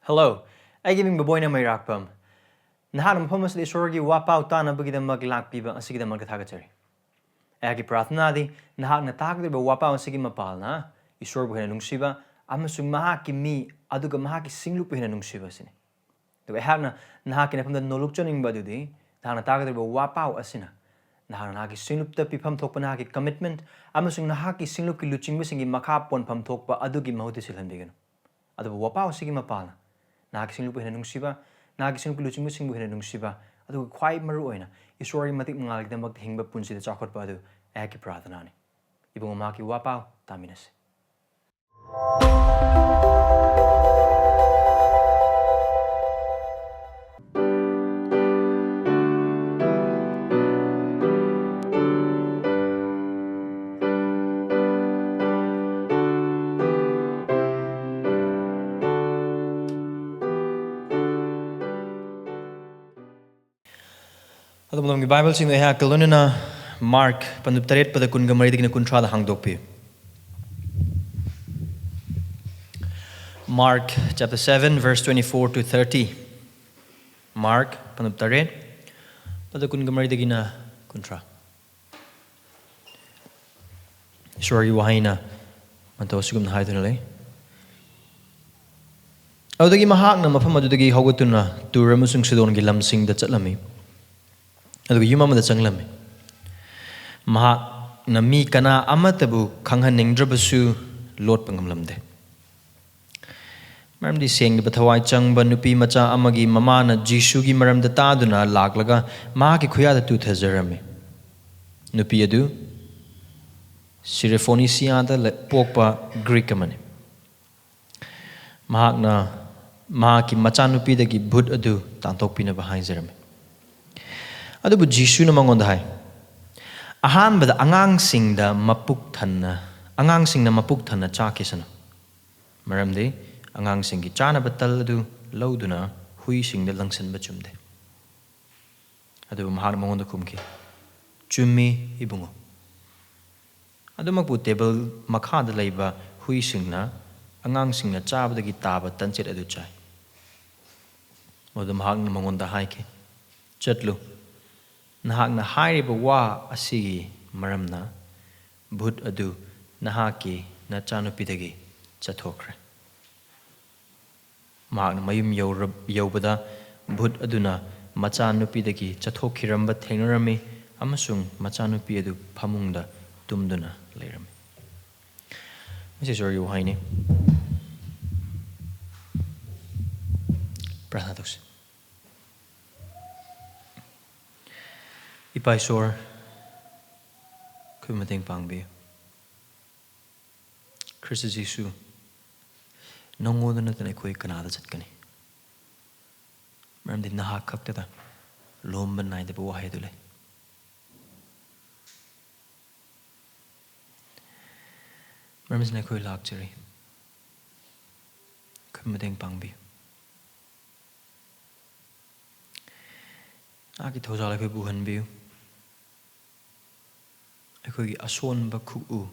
Hello, I giving Boboy na may rakpam. Nahanam pumas di sorgi wapaw ta na bagida maglakpiba ang sige magkatagachari. Agi prathna di nahak na takdi ba wapaw ang sige mapal na isorbo hinanung siba amasung mahaki mi aduga mahaki singlup hinanung siba sini. Diba hak na nahaki na pamda nollukchoning ba dudi nahak na takdi ba wapaw asina. Nahak na nahaki singlup ta pipam thok pa nahaki commitment amasung nahaki singlup ki luching ba singi makapon pam thok pa adugi mahuti silhan bigano. Adu ba wapaw sige mapal na. Nakagising lupa hinanung siba, nakagising lupa luching musing hinanung siba, adu quite maru oina, isori matik mangalig na maghingba punsi da chakot pa adu, eki pradhana ni. Ibang umaki wapaw, taminas. Ado mo Bible sing na kalunina Mark panuptaret pada kun gamari digna kuntra da hangdokpi. Mark chapter 7 verse 24 to 30. Mark panuptaret pada kun gamari digna kuntra. Sorry wahina mantaw sigum na haidun alay. Adagi Mahakna mafam adudagi hawgatuna turamusung sidon gilam sing da chatlami. Aduh yuma mada changlami. Mahakna mi kana amatabu khanghaning drabasu lot pangamlamde. Maramdi seng bathawai changba nupi macha amagi mamana Jisugi maramda taduna laklaga mahaki khuyada tu thazarami. Nupi adu Sirifonisiada pokpa Greek amani. Mahakna mahaki macha nupi dagi bhut adu tantok pina bahai zarami. Adu Jisu na mangonda hai. Ahan bada angang sing da mapuk thana chakisana. Maramdi angang sing ki chana batal adu lauduna hui sing da langsan bachumde. Adu Mahakna mangonda kumki. Chummi ibungo. Adu magpu table makhada laiba hui sing na angang sing na chabda ki taba tanchit adu chai. Adu Mahakna mangonda hai ki. Chatlu. Nahakna hairiba wa asigi maramna bhut adu nahaki na chanupidagi chathokre. Mahakna mayum yaubada bhut aduna machanupidagi chathokiramba thengarami amasung machanupi adu phamungda tumduna leirami. This is your haini. Pranatos. Ipaisor kumating pangbi. Christ Jisu nongoda na tanay ko'y kanada chat kani. Maram din nahakak tata lomban na ida buwahay dulay. Maram din ko'y luxury. Kumating pangbi. Aki thawzala ko'y buhan biyo. Ako'y ason ba ku'u.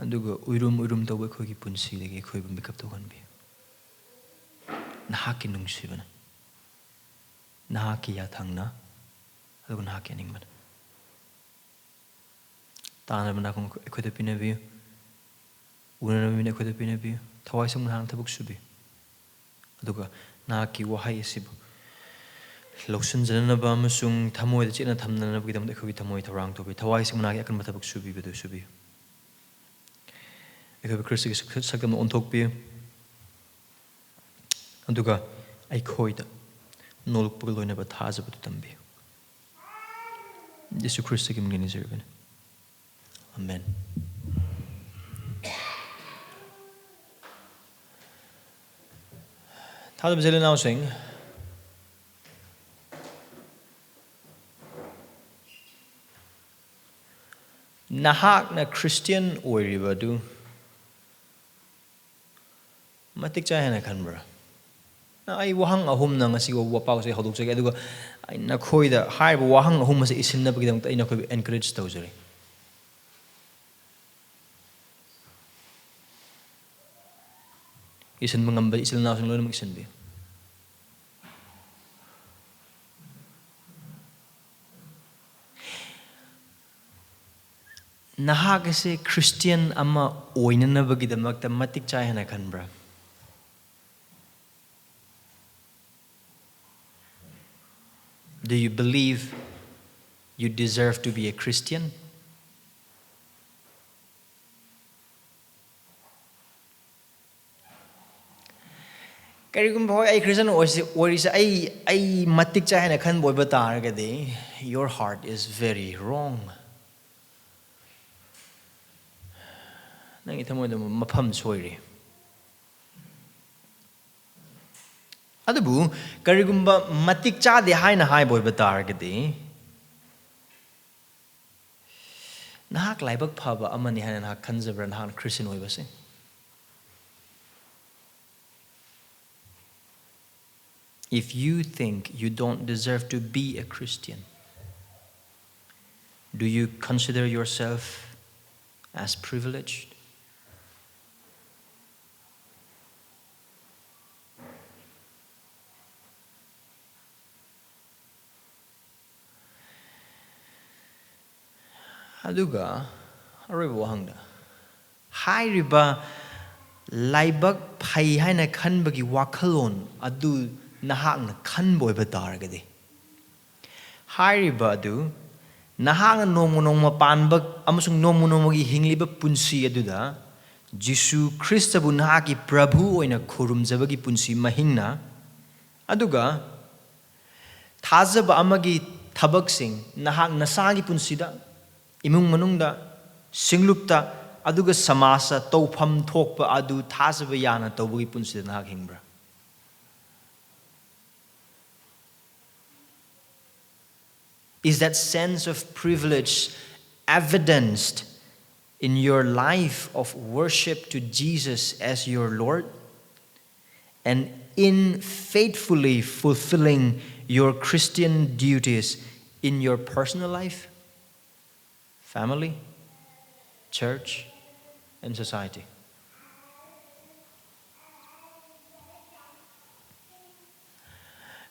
Aduga uirum tawa ako'y punsi lagi ako'y bumikap tawan biyo. Nahaki nung siya na. Nahaki yatang na. Aduga nahaki aning man. Tana man akong ako'y da pinabiyo. Una namin ako'y da pinabiyo. Taway sa munahang tabuk subi. Aduga nahaki wahay isibo. Loksun jana ba masung thamoy da china thamna na bigdam da khobi thamoy tharang to bi thawai sing managi akan matabuk subi bedu subi ekhobi Kristi sakam onthok bi anduga ai khoida nollukpa loina ba thajaba tu tambi Jesu Kristi kim ngini zerben amen. Thajaba zele now sing Nahakna Christian oiribadu matik chayana kanbra na ai wahang ahum na ngasi wapaw say haduk say aduga ai nakhoida haiba wahang ahum sa isinna bagidam ta ina ko encourage tawjari isinba ngamba isil nausing loinamag isinbi. Nahak ase Christian ama oinanabagidamagta matik chai hana kanbra. Do you believe you deserve to be a Christian? Karigum boy ay Christian or is ay matik chai hana kan boy bataragade, your heart is very wrong. Nang itamo mo mapam soiri. Adabu karigumba matik cha de hai na hai boy bataragade. Nahak laibag phaba amani hanan ha kanjabran han Christian oy base. If you think you don't deserve to be a Christian, do you consider yourself as privileged? Aduga, ariba wahangda. Hai riba laibag phai haina khanbagi wakhalon adu nahakna khanboy bataragadi. Hai riba adu nahakna nomo panbag amasung nomo gi hingliba punsi aduda Jisu Kristabu nahaki Prabhu oina khurumjabagi punsi mahingna aduga thajaba amagi thabaksing nahak nasagi punsida imung manungda singlupta aduga samasa tawpham thokpa adu thajaba yana tawbagi punsida nahak hingbra. Is that sense of privilege evidenced in your life of worship to Jesus as your Lord and in faithfully fulfilling your Christian duties in your personal life, family, church, and society?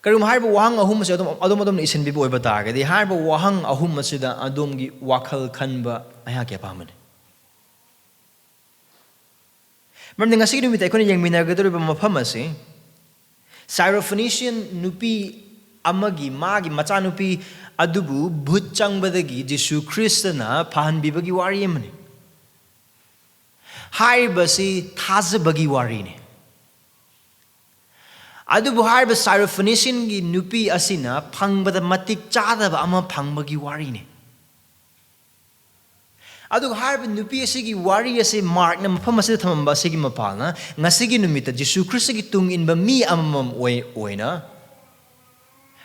Karung harba wahang ahum masih adom isin bibu oy bataga di harba wahang ahum masih da adom gi wakal kanba ayah kya paman. Maram dengan segi dumi taikon yang minagador ba mafam masih Syrophoenician nupi amagi magi maca nupi adubu butchang badagi Jisu Kristana pahan bibagi wari yemani. Harba si thajabagi wari ni. Adubu harba Syrophoenician gi nupi asina pangbada matik chadaba ama pangbagi wari ni. Adu harba nupi asigi wari ase mark na mafam asida thamamba asigi mapalna ngasigi numita Jisu Kristo gi tung inba mi amamam oina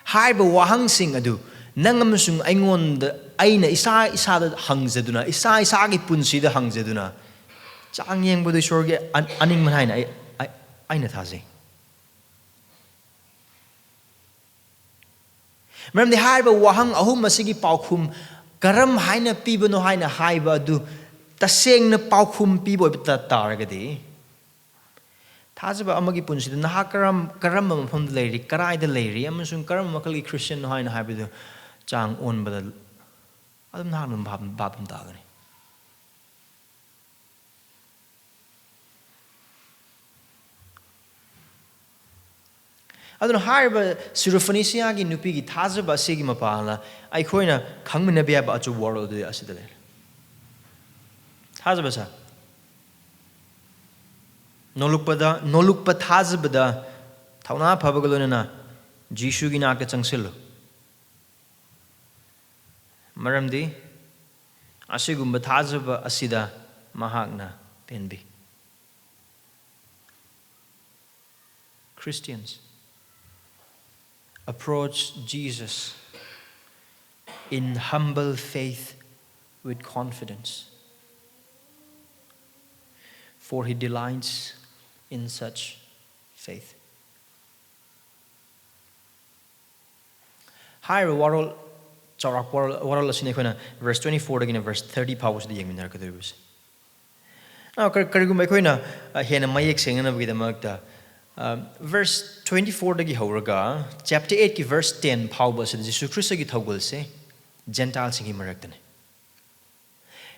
harba wahang sing adu nangamasung aingonda aina isa da hangzaduna isa gi punsida hangzaduna chang yengbodu sorge aning manhaina aina thase. Maram de harba wahang ahum masigi paukhum karam haina pibano haina haiba adu taseng na paukhum pibo bita taragadi thajaba amagi punsida naha karam mafam leiri karai da leiri amasung karam makali Christian haina haiba chang on bada adum nahanum babam dagani. Adun harba Syrophoenicia gi nupi gi thajaba segi mapala aikhoina khangmina bia ba achu world de asidale. Thajabasa nollukpa thajabada thouna phabaga loinana Jisugi nakta changsillu. Maramdi asigumba thajaba asida Mahakna penbi. Christians, approach Jesus in humble faith with confidence, for he delights in such faith. Hi, warol asine khona verse 24 dagina verse 30 pawus di yengminar kadurus. Now, karigum akoina hena mayek sengana bigidamagta verse 24 dagi horaga chapter 8 ki verse 10 phawba se Jisu Christ gi thogol se Gentile singi maraktane.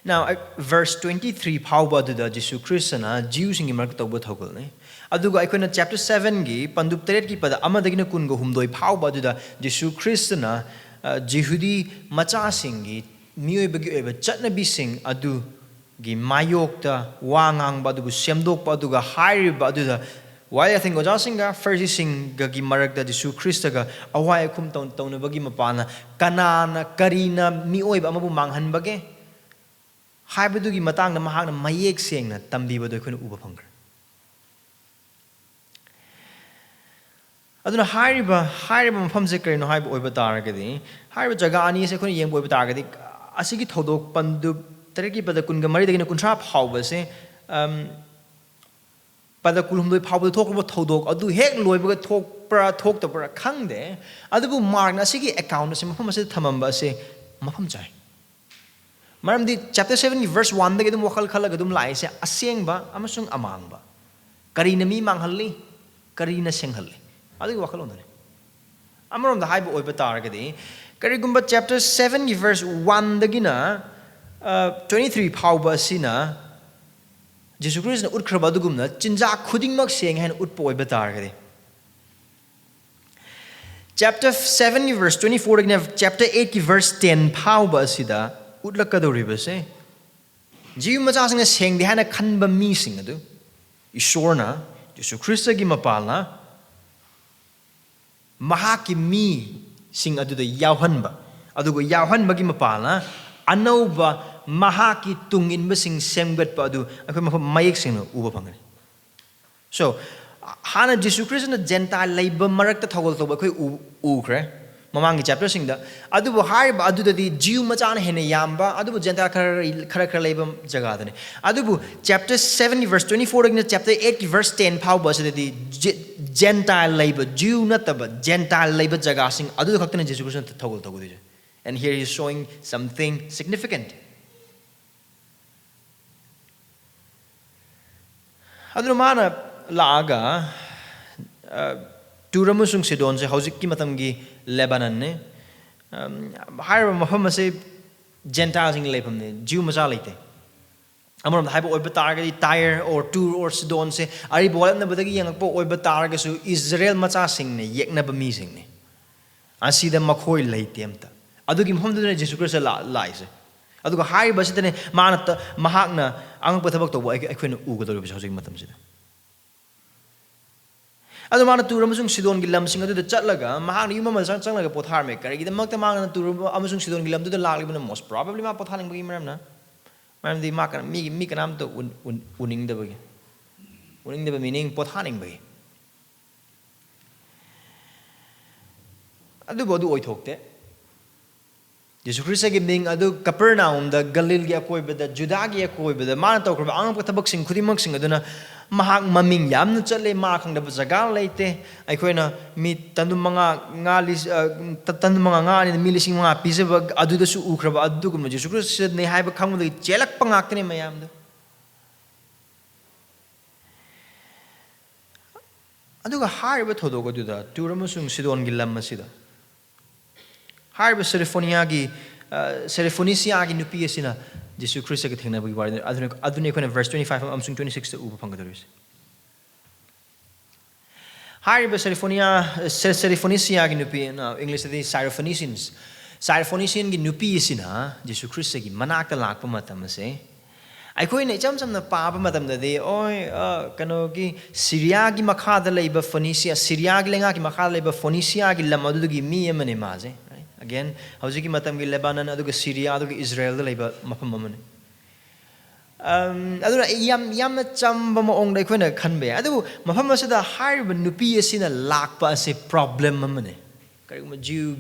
Now, verse 23 phawba du da Jisu Christ na Jews singi marak tawba thogol ne. Aduga akoina chapter 7 gi pandup teret ki pada amadagina kun go humdoi phawba du da Jisu Christ na Jehudi macha singi miyoi bagi eba chatnabi sing adu gi mayokta wangang badugu semdok baduga hairi baduda why I think oja singa Pharisee singa gi marakda Jisu Christ ga awai khum tauna bagi mapana kanana karina mioiba amabu manghan bage haibadugi matang na Mahakna mayek sengna tambi badu khuna uba phangkar aduna hairiba mafam se karino haiba oiba taragadi haiba jaga ani se khuna yengbo oiba taragadi asigi thodok pandu Tereki pada kun gamari dagina kuntra phawba se pada kulhumdoi phawba thokba thodok adu hek loiba thok ta pra khangde adubu mark na sigi account se mafam se thamamba se mafam chai maramdi chapter 7 verse 1 dagi dum wakal khalaga dum lai se asengba amasung amangba karina mi manghalli karina senghalli adu wakal ondane amarom da haiba oiba taragadi karigumba chapter 7 verse 1 dagina 23 phawba sina Jisu Christ na utkraba dugumna chinja khudingmak seng hen utpoi batargade chapter 7 verse 24 again chapter 8 ki verse 10 phawba sida utlakadoriba se jiu macha sing seng de hana khanba mi sing adu ishorna Jisu Christ gi mapalna mahaki mi sing adu da yawhanba adugo yawhanba gi mapalna anauba Mahaki tungin basing semgat pa adu ako mayek sing uba pangani so hana Jisu Christ na Gentile labor marakta thogol to akoi ukre mamangi chapter sing da adu bo hai ba adu di Jew macha na hene yamba adu bo Gentile khara labor jaga dane adu bo chapter 7 verse 24 in chapter 8 verse 10 phaw ba se di Gentile labor Jew na ta ba Gentile labor jaga sing adu khakta na Jisu Christ na thogol to di and here he is showing something significant. Aduna mana laaga Turamusung Sidon se hausiki matamgi Lebanon ne hire mafam se Gentiles in Lebanon ne Jew masalite amaram haiba oiba targa Tyre or Tur or Sidon se ari bolam na badagi yang po oiba targa su Israel macha sing ne yekna ba mi sing ne asida makhoi leitemta adugi mafam dune Jisu Christ laise aduga hai basitane manata Mahakna ang pathabak to akoina ugador bi hojik matam sida adu mana tur amasung Sidon gi lam sing adu da chatlaga Mahakna yuma ma changlaga pothar me kari gi makta mangna tur amasung Sidon gi lam du da laglibna most probably ma pothaling bagi maramna maramdi makana mi kanam to uning da bagi uning da meaning pothaning bagi adu bodu oithokte Jisu Christ gi ming adu Capernaum da Galil gi akoi beda Judah gi akoi beda mana to kra ang patabak sing khudimak sing aduna mahak maming yam nu chatle ma khang da jaga leite aikoina mi tandu manga ngali tandu manga ngani milising mga pisabag adu da su ukraba adu gum Jisu Christ ne haiba khang da chelak pangak ne mayam da adu ga haiba thodo go du da turamusung Sidon gi lam masida Harba Serephonesia gi nupi asina Jisu Christ ga thengna bagi wari adune kona verse 25 amsung 26 ta upa phangadaris Harba Serephonesia gi nupi na English the Syrophoenician gi nupi asina Jisu Christ gi manakta lakpa matam ase aikoi ne cham na paapa matam da de oi kano gi Syria gi makha da leiba Phoenicia Syria gi lenga gi makha leiba Phoenicia gi lamadu gi mi amane maze again haujiki matam gi Lebanon aduga Syria aduga Israel da leiba mafam mamane aduna yam na chamba ma ong dai khoina khanbe adu mafam asida harba nupi asina lakpa ase problem mamane kariguma Jew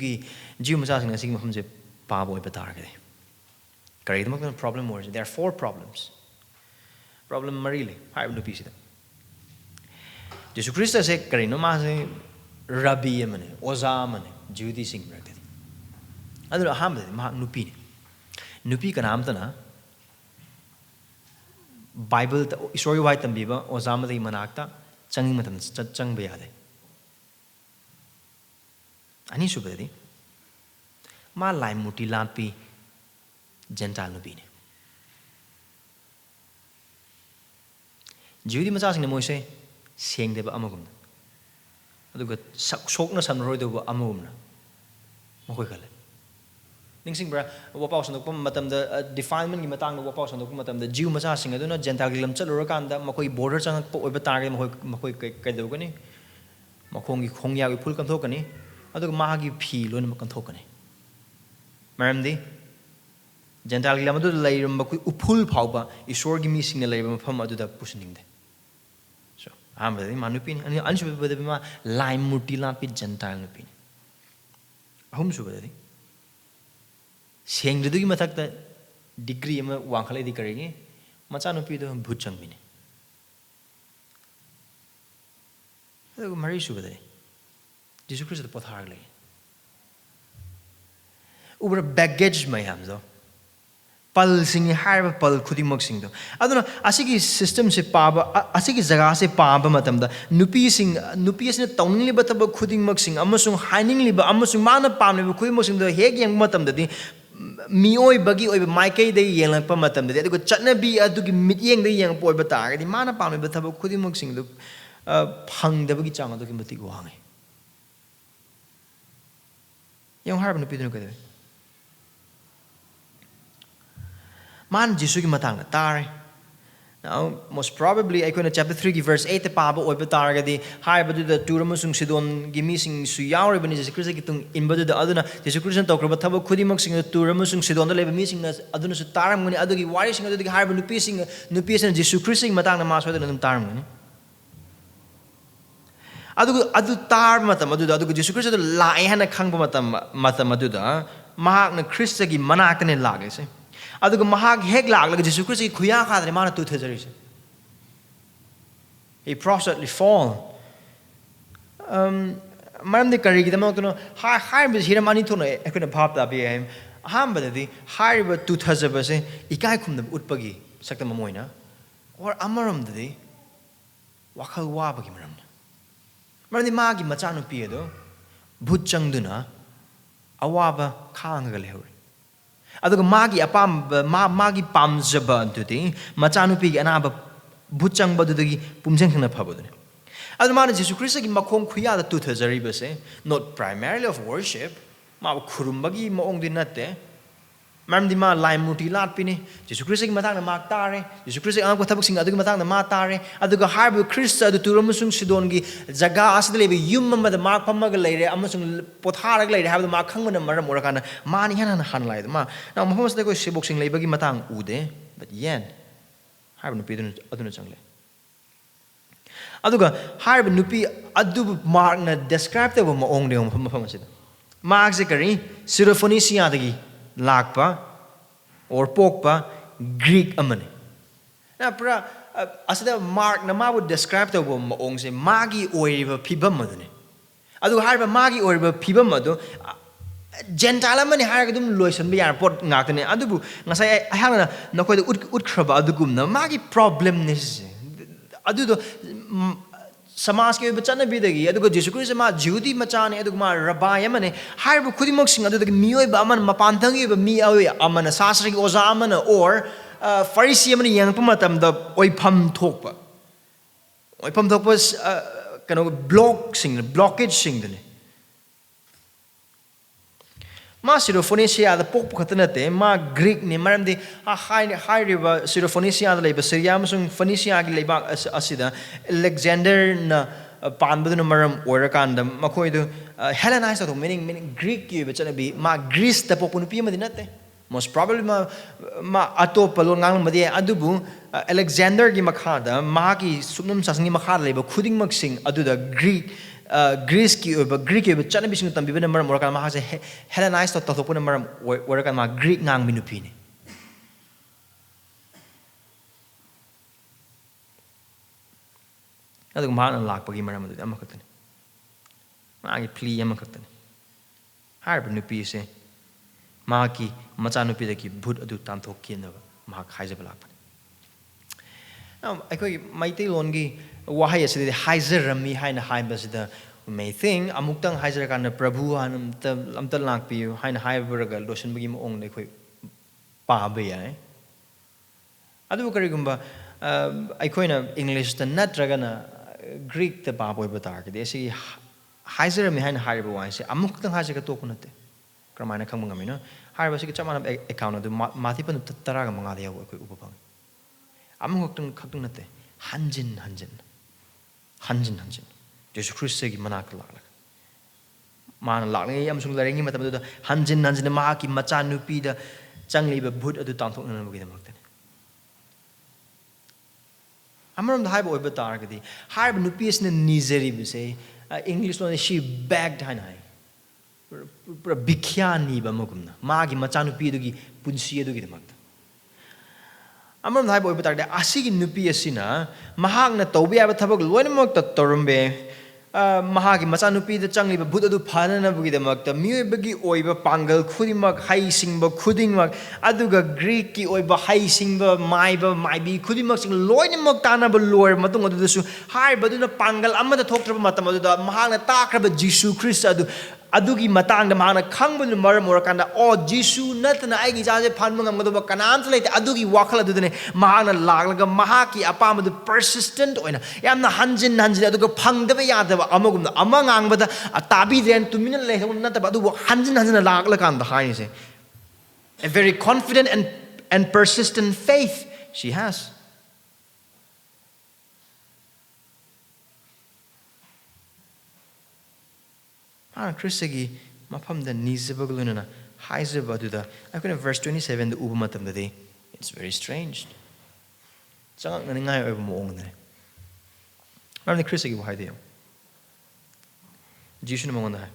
macha sing asigi mafam je pa boy batar ga kariguma problem was there are 4 problems problem marili harba nupi sida Jisu Christ se karino ma se rabbi amane oza amane Judi sing rakte adu aham de ma nupi kana amtana Bible isori wai tambiba ozamadi manakta changi matam chang be yade ani subadi ma lai muti lampi Gentile nubi ne Judy macha sing moise seng deba amagum aduga sok na san roi deba amagum na makoi kale ning sing bra wapau san dok matam da definement gi matang da wapau san dok matam da Jew macha sing aduna Gentile gi lam chalura kan da makoi border chang po oiba tar gi makoi kai deu gani makong gi khongya gi phul kam thok kani aduga ma gi phi lon ma kam thok kani maramdi Gentile gi lam adu leiram makoi uphul phauba isor gi mi sing na leiba mafam adu da pusining de Amadi manupin ani anshu bada bima lai muti lampi Gentile nupin ahum su bada seng du gi mathak ta degree ma wangkhale di karingi macha nupi do bhut changbini adu mari su bada Jesus Christ the pothar le ubra baggage mayam do pal sing harba pal khudimok sing do aduna asigi system se paba asigi jaga se paba matam da nupi asina tawning liba tab khudimok sing amasung haining liba amasung mana pamle khudimok sing do heg yang matam da di mioi bagi oi maikai dei yang pa matam da adugo chatna bi adugi mityeng dei yang poi ba ta di mana pamle ba tab khudimok sing do phang da bagi chang adugi mati go hangai yang harba nupi do ka Man Jisugi matang tare. Now, most probably, I could chapter 3, verse 8, the Papa or Batargadi, high but the Turamusung Sidon, Gimising Suyaw, when Jesus Christ in but the other, Jesus Christ talk about Tabo Kudimuxing the Turamusung Sidon, the labor missing as Adonus Taram, when Adugi Warising the harbor Nupis and Jesus Christ Matang Master than Taram. Adu tar matamadu, Adu Jesus Christ, Lion a Kangamatam Matamaduda, Mahakna Christagi Manakan and Lagase. Aduga mahag heg lag like Jesus Christ kuya ka mana tu thajari he prostrate fall maram de kari gidam no hai bis hiramani to no ekuna phap da bi em ham badadi hai ba tu thajaba se ikai khum da utpagi sakta mamoina or amaram de wakhal wa bagi maram de ma gi macha no pi do bhut changduna awaba khanga lehu aduga magi apam magi pamjaba antudi machanupi gi anaba bhuchang badudagi pumjang khna phabodune adu mana Jesus Christ gi makhong khuya da tu thajari base not primarily of worship ma khurumbagi maong din natte maramdi ma lai muti lat pini Jesus Christ gi matang na mak tare Jesus Christ ang ko thabuk sing adugi matang na ma tare aduga harbu Christ adu turamusung sidon gi jaga asdele be yum ma da mak pamaga leire amusung potharag leire habu ma khangmana maram orakana mani hana han lai ma na mohos de ko sibok sing leibagi matang ude but yen harbu nupi aduna changle aduga harbu nupi adu mark na describe the ma ong de ma phamasida mark se kari Syrophoenician dagi Lakpa or Pokpa Greek amane. Now, pra asida mark na ma would describe the maong se magi oiba pibam madune. Adu harba magi oiba pibam madu Gentile mani hargadum loisan bi airport ngakane adubu ngasai hangna nakoi ut khraba adugum na magi problem nis adu do Samas ke bachana bidagi adugo Jesus Christ ma Judy machane adugo ma rabaya mane harbu khudimok sing adugo mioi ba aman mapantangi ba mi awi amana sasri oza amana or Pharisee amana yang pamatam da oipham thokpa kano blockage sing dane ma Syrophoenicia da pok khatanate ma Greek ni maramdi high river Syrophoenicia da leba Syria amasung Phoenicia gi leba asida Alexander na panbadu na maram orakanda makoi do Hellenized to meaning Greek gi bachana bi ma Greece da pok nupi madinate most probably ma atop palon ngang madi adubu Alexander gi makhada ma gi sumnam sasngi makhada leba khuding maksing adu da Greece ki Greek ki chana bising tambi bena maram orakan ma se Hellenized to topuna maram orakan ma Greek ngang minupini adu ma na lak pagi maram adu amakatani ma gi pli amakatani har benupi se ma ki macha nupi da ki bhut adu tam thok kin ma khaija balak ꯑꯩꯈꯣꯏꯒꯤ ꯃꯩꯇꯩꯂꯣꯟꯒꯤ ꯋꯥꯍꯩ ꯑꯁꯤꯗꯤ ꯍꯥꯏꯖꯔꯝꯃꯤ ꯍꯥꯏꯅ ꯍꯥꯏꯕꯁꯤꯗ we may think ꯑꯃꯨꯛꯇꯪ ꯍꯥꯏꯖꯔꯀꯥꯟꯗ ꯄ꯭ꯔꯚꯨ ꯍꯥꯟꯅ ꯑꯝꯇ ꯂꯥꯛꯄꯤꯌꯨ ꯍꯥꯏꯅ ꯍꯥꯏꯕꯔꯒ ꯂꯣꯏꯁꯤꯟꯕꯒꯤ ꯃꯑꯣꯡꯗ ꯑꯩꯈꯣꯏ ꯄꯥꯕ ꯌꯥꯏ ꯑꯗꯨꯕꯨ ꯀꯔꯤꯒꯨꯝꯕ ꯑꯩꯈꯣꯏꯅ ꯏꯪꯂꯤꯁꯇ ꯅꯠꯇ꯭ꯔꯒꯅ ꯒ꯭ꯔꯤꯛꯇ ꯄꯥꯕ ꯑꯣꯏꯕ ꯇꯥꯔꯒꯗꯤ ꯑꯁꯤꯒꯤ ꯍꯥꯏꯖꯔꯝꯃꯤ ꯍꯥꯏꯅ ꯍꯥꯏꯔꯤꯕ ꯋꯥꯍꯩꯁꯦ ꯑꯃꯨꯛꯇꯪ ꯍꯥꯏꯖꯔꯒ ꯇꯣꯛꯄ ꯅꯠꯇꯦ ꯀꯔꯝꯍꯥꯏꯅ ꯈꯪꯕ ꯉꯝꯃꯤꯅꯣ ꯍꯥꯏꯔꯤꯕꯁꯤꯒ ꯆꯞ ꯃꯥꯟꯅꯕ ꯑꯦꯀꯥꯎꯟ ꯑꯗꯨ ꯃꯥꯊꯤꯄꯟ 15ꯗ ꯌꯥꯎꯕ ꯑꯩꯈꯣꯏ ꯎꯕ ꯐꯪꯉꯤ ꯑꯃꯈꯛꯇꯪ ꯅꯠꯇꯦ ꯍꯟꯖꯤꯟ ꯍꯟꯖꯤꯟ ꯖꯦꯁꯨ ꯈ꯭ꯔꯤꯁꯇꯒꯤ ꯃꯅꯥꯛꯇ ꯂꯥꯛꯂꯒ ꯃꯥꯅ ꯂꯥꯛꯂꯤꯉꯩ ꯑꯃꯁꯨꯡ ꯂꯩꯔꯤꯉꯩ ꯃꯇꯝꯗꯨꯗ ꯍꯟꯖꯤꯟ ꯃꯍꯥꯛꯀꯤ ꯃꯆꯥꯅꯨꯄꯤꯗ ꯆꯪꯂꯤꯕ ꯚꯨꯠ ꯑꯗꯨ ꯇꯥꯟꯊꯣꯛꯅꯅꯕꯒꯤꯗꯃꯛꯇꯅꯤ ꯑꯃꯔꯣꯝꯗ ꯍꯥꯏꯕ ꯑꯣꯏꯕ ꯇꯥꯔꯒꯗꯤ ꯍꯥꯏꯔꯤꯕ ꯅꯨꯄꯤ ꯑꯁꯤꯅ ꯅꯤꯖꯔꯤꯕꯁꯦ ꯏꯪꯂꯤꯁ ꯂꯣꯟꯗ she begged ꯍꯥꯏꯅ ꯍꯥꯏ pura bikhya ba magumna magi machanupi adugi punsi adugidamakta amam hai boy batar asigi nupi asina mahakna tawbi aba thabak loinamak tatorumbe mahagi machanupi da changliba bhut adu phanana bugidamakta miyobagi oiba pangal khudimak hai singba khudingmak aduga greek ki oiba hai singba maibi khudimak sing loinamak tanaba loir matung adudasu hai baduna pangal amada thoktraba matam aduda mahakna takraba jisu christ adugi matangda mahakna khangbu maram orakanda o jisu natna aigi jaje phanma ngamgadoba kanamta leite adugi wakhal adudane mahakna laglaga mahaki apamadu persistent oina yamna hanjin aduga phangdaba yadaba amagumna amangangbada tabi den tumina leithon nataba adu hanjin laglakanda haise a very confident and persistent faith she has. Christagi mafamda nizabaguluna haizabaduda akuna verse 27 the uba matamdadi it's very strange changak naningai oiba moongdane maramdi Christagi bu haideo jisu na mongonda hai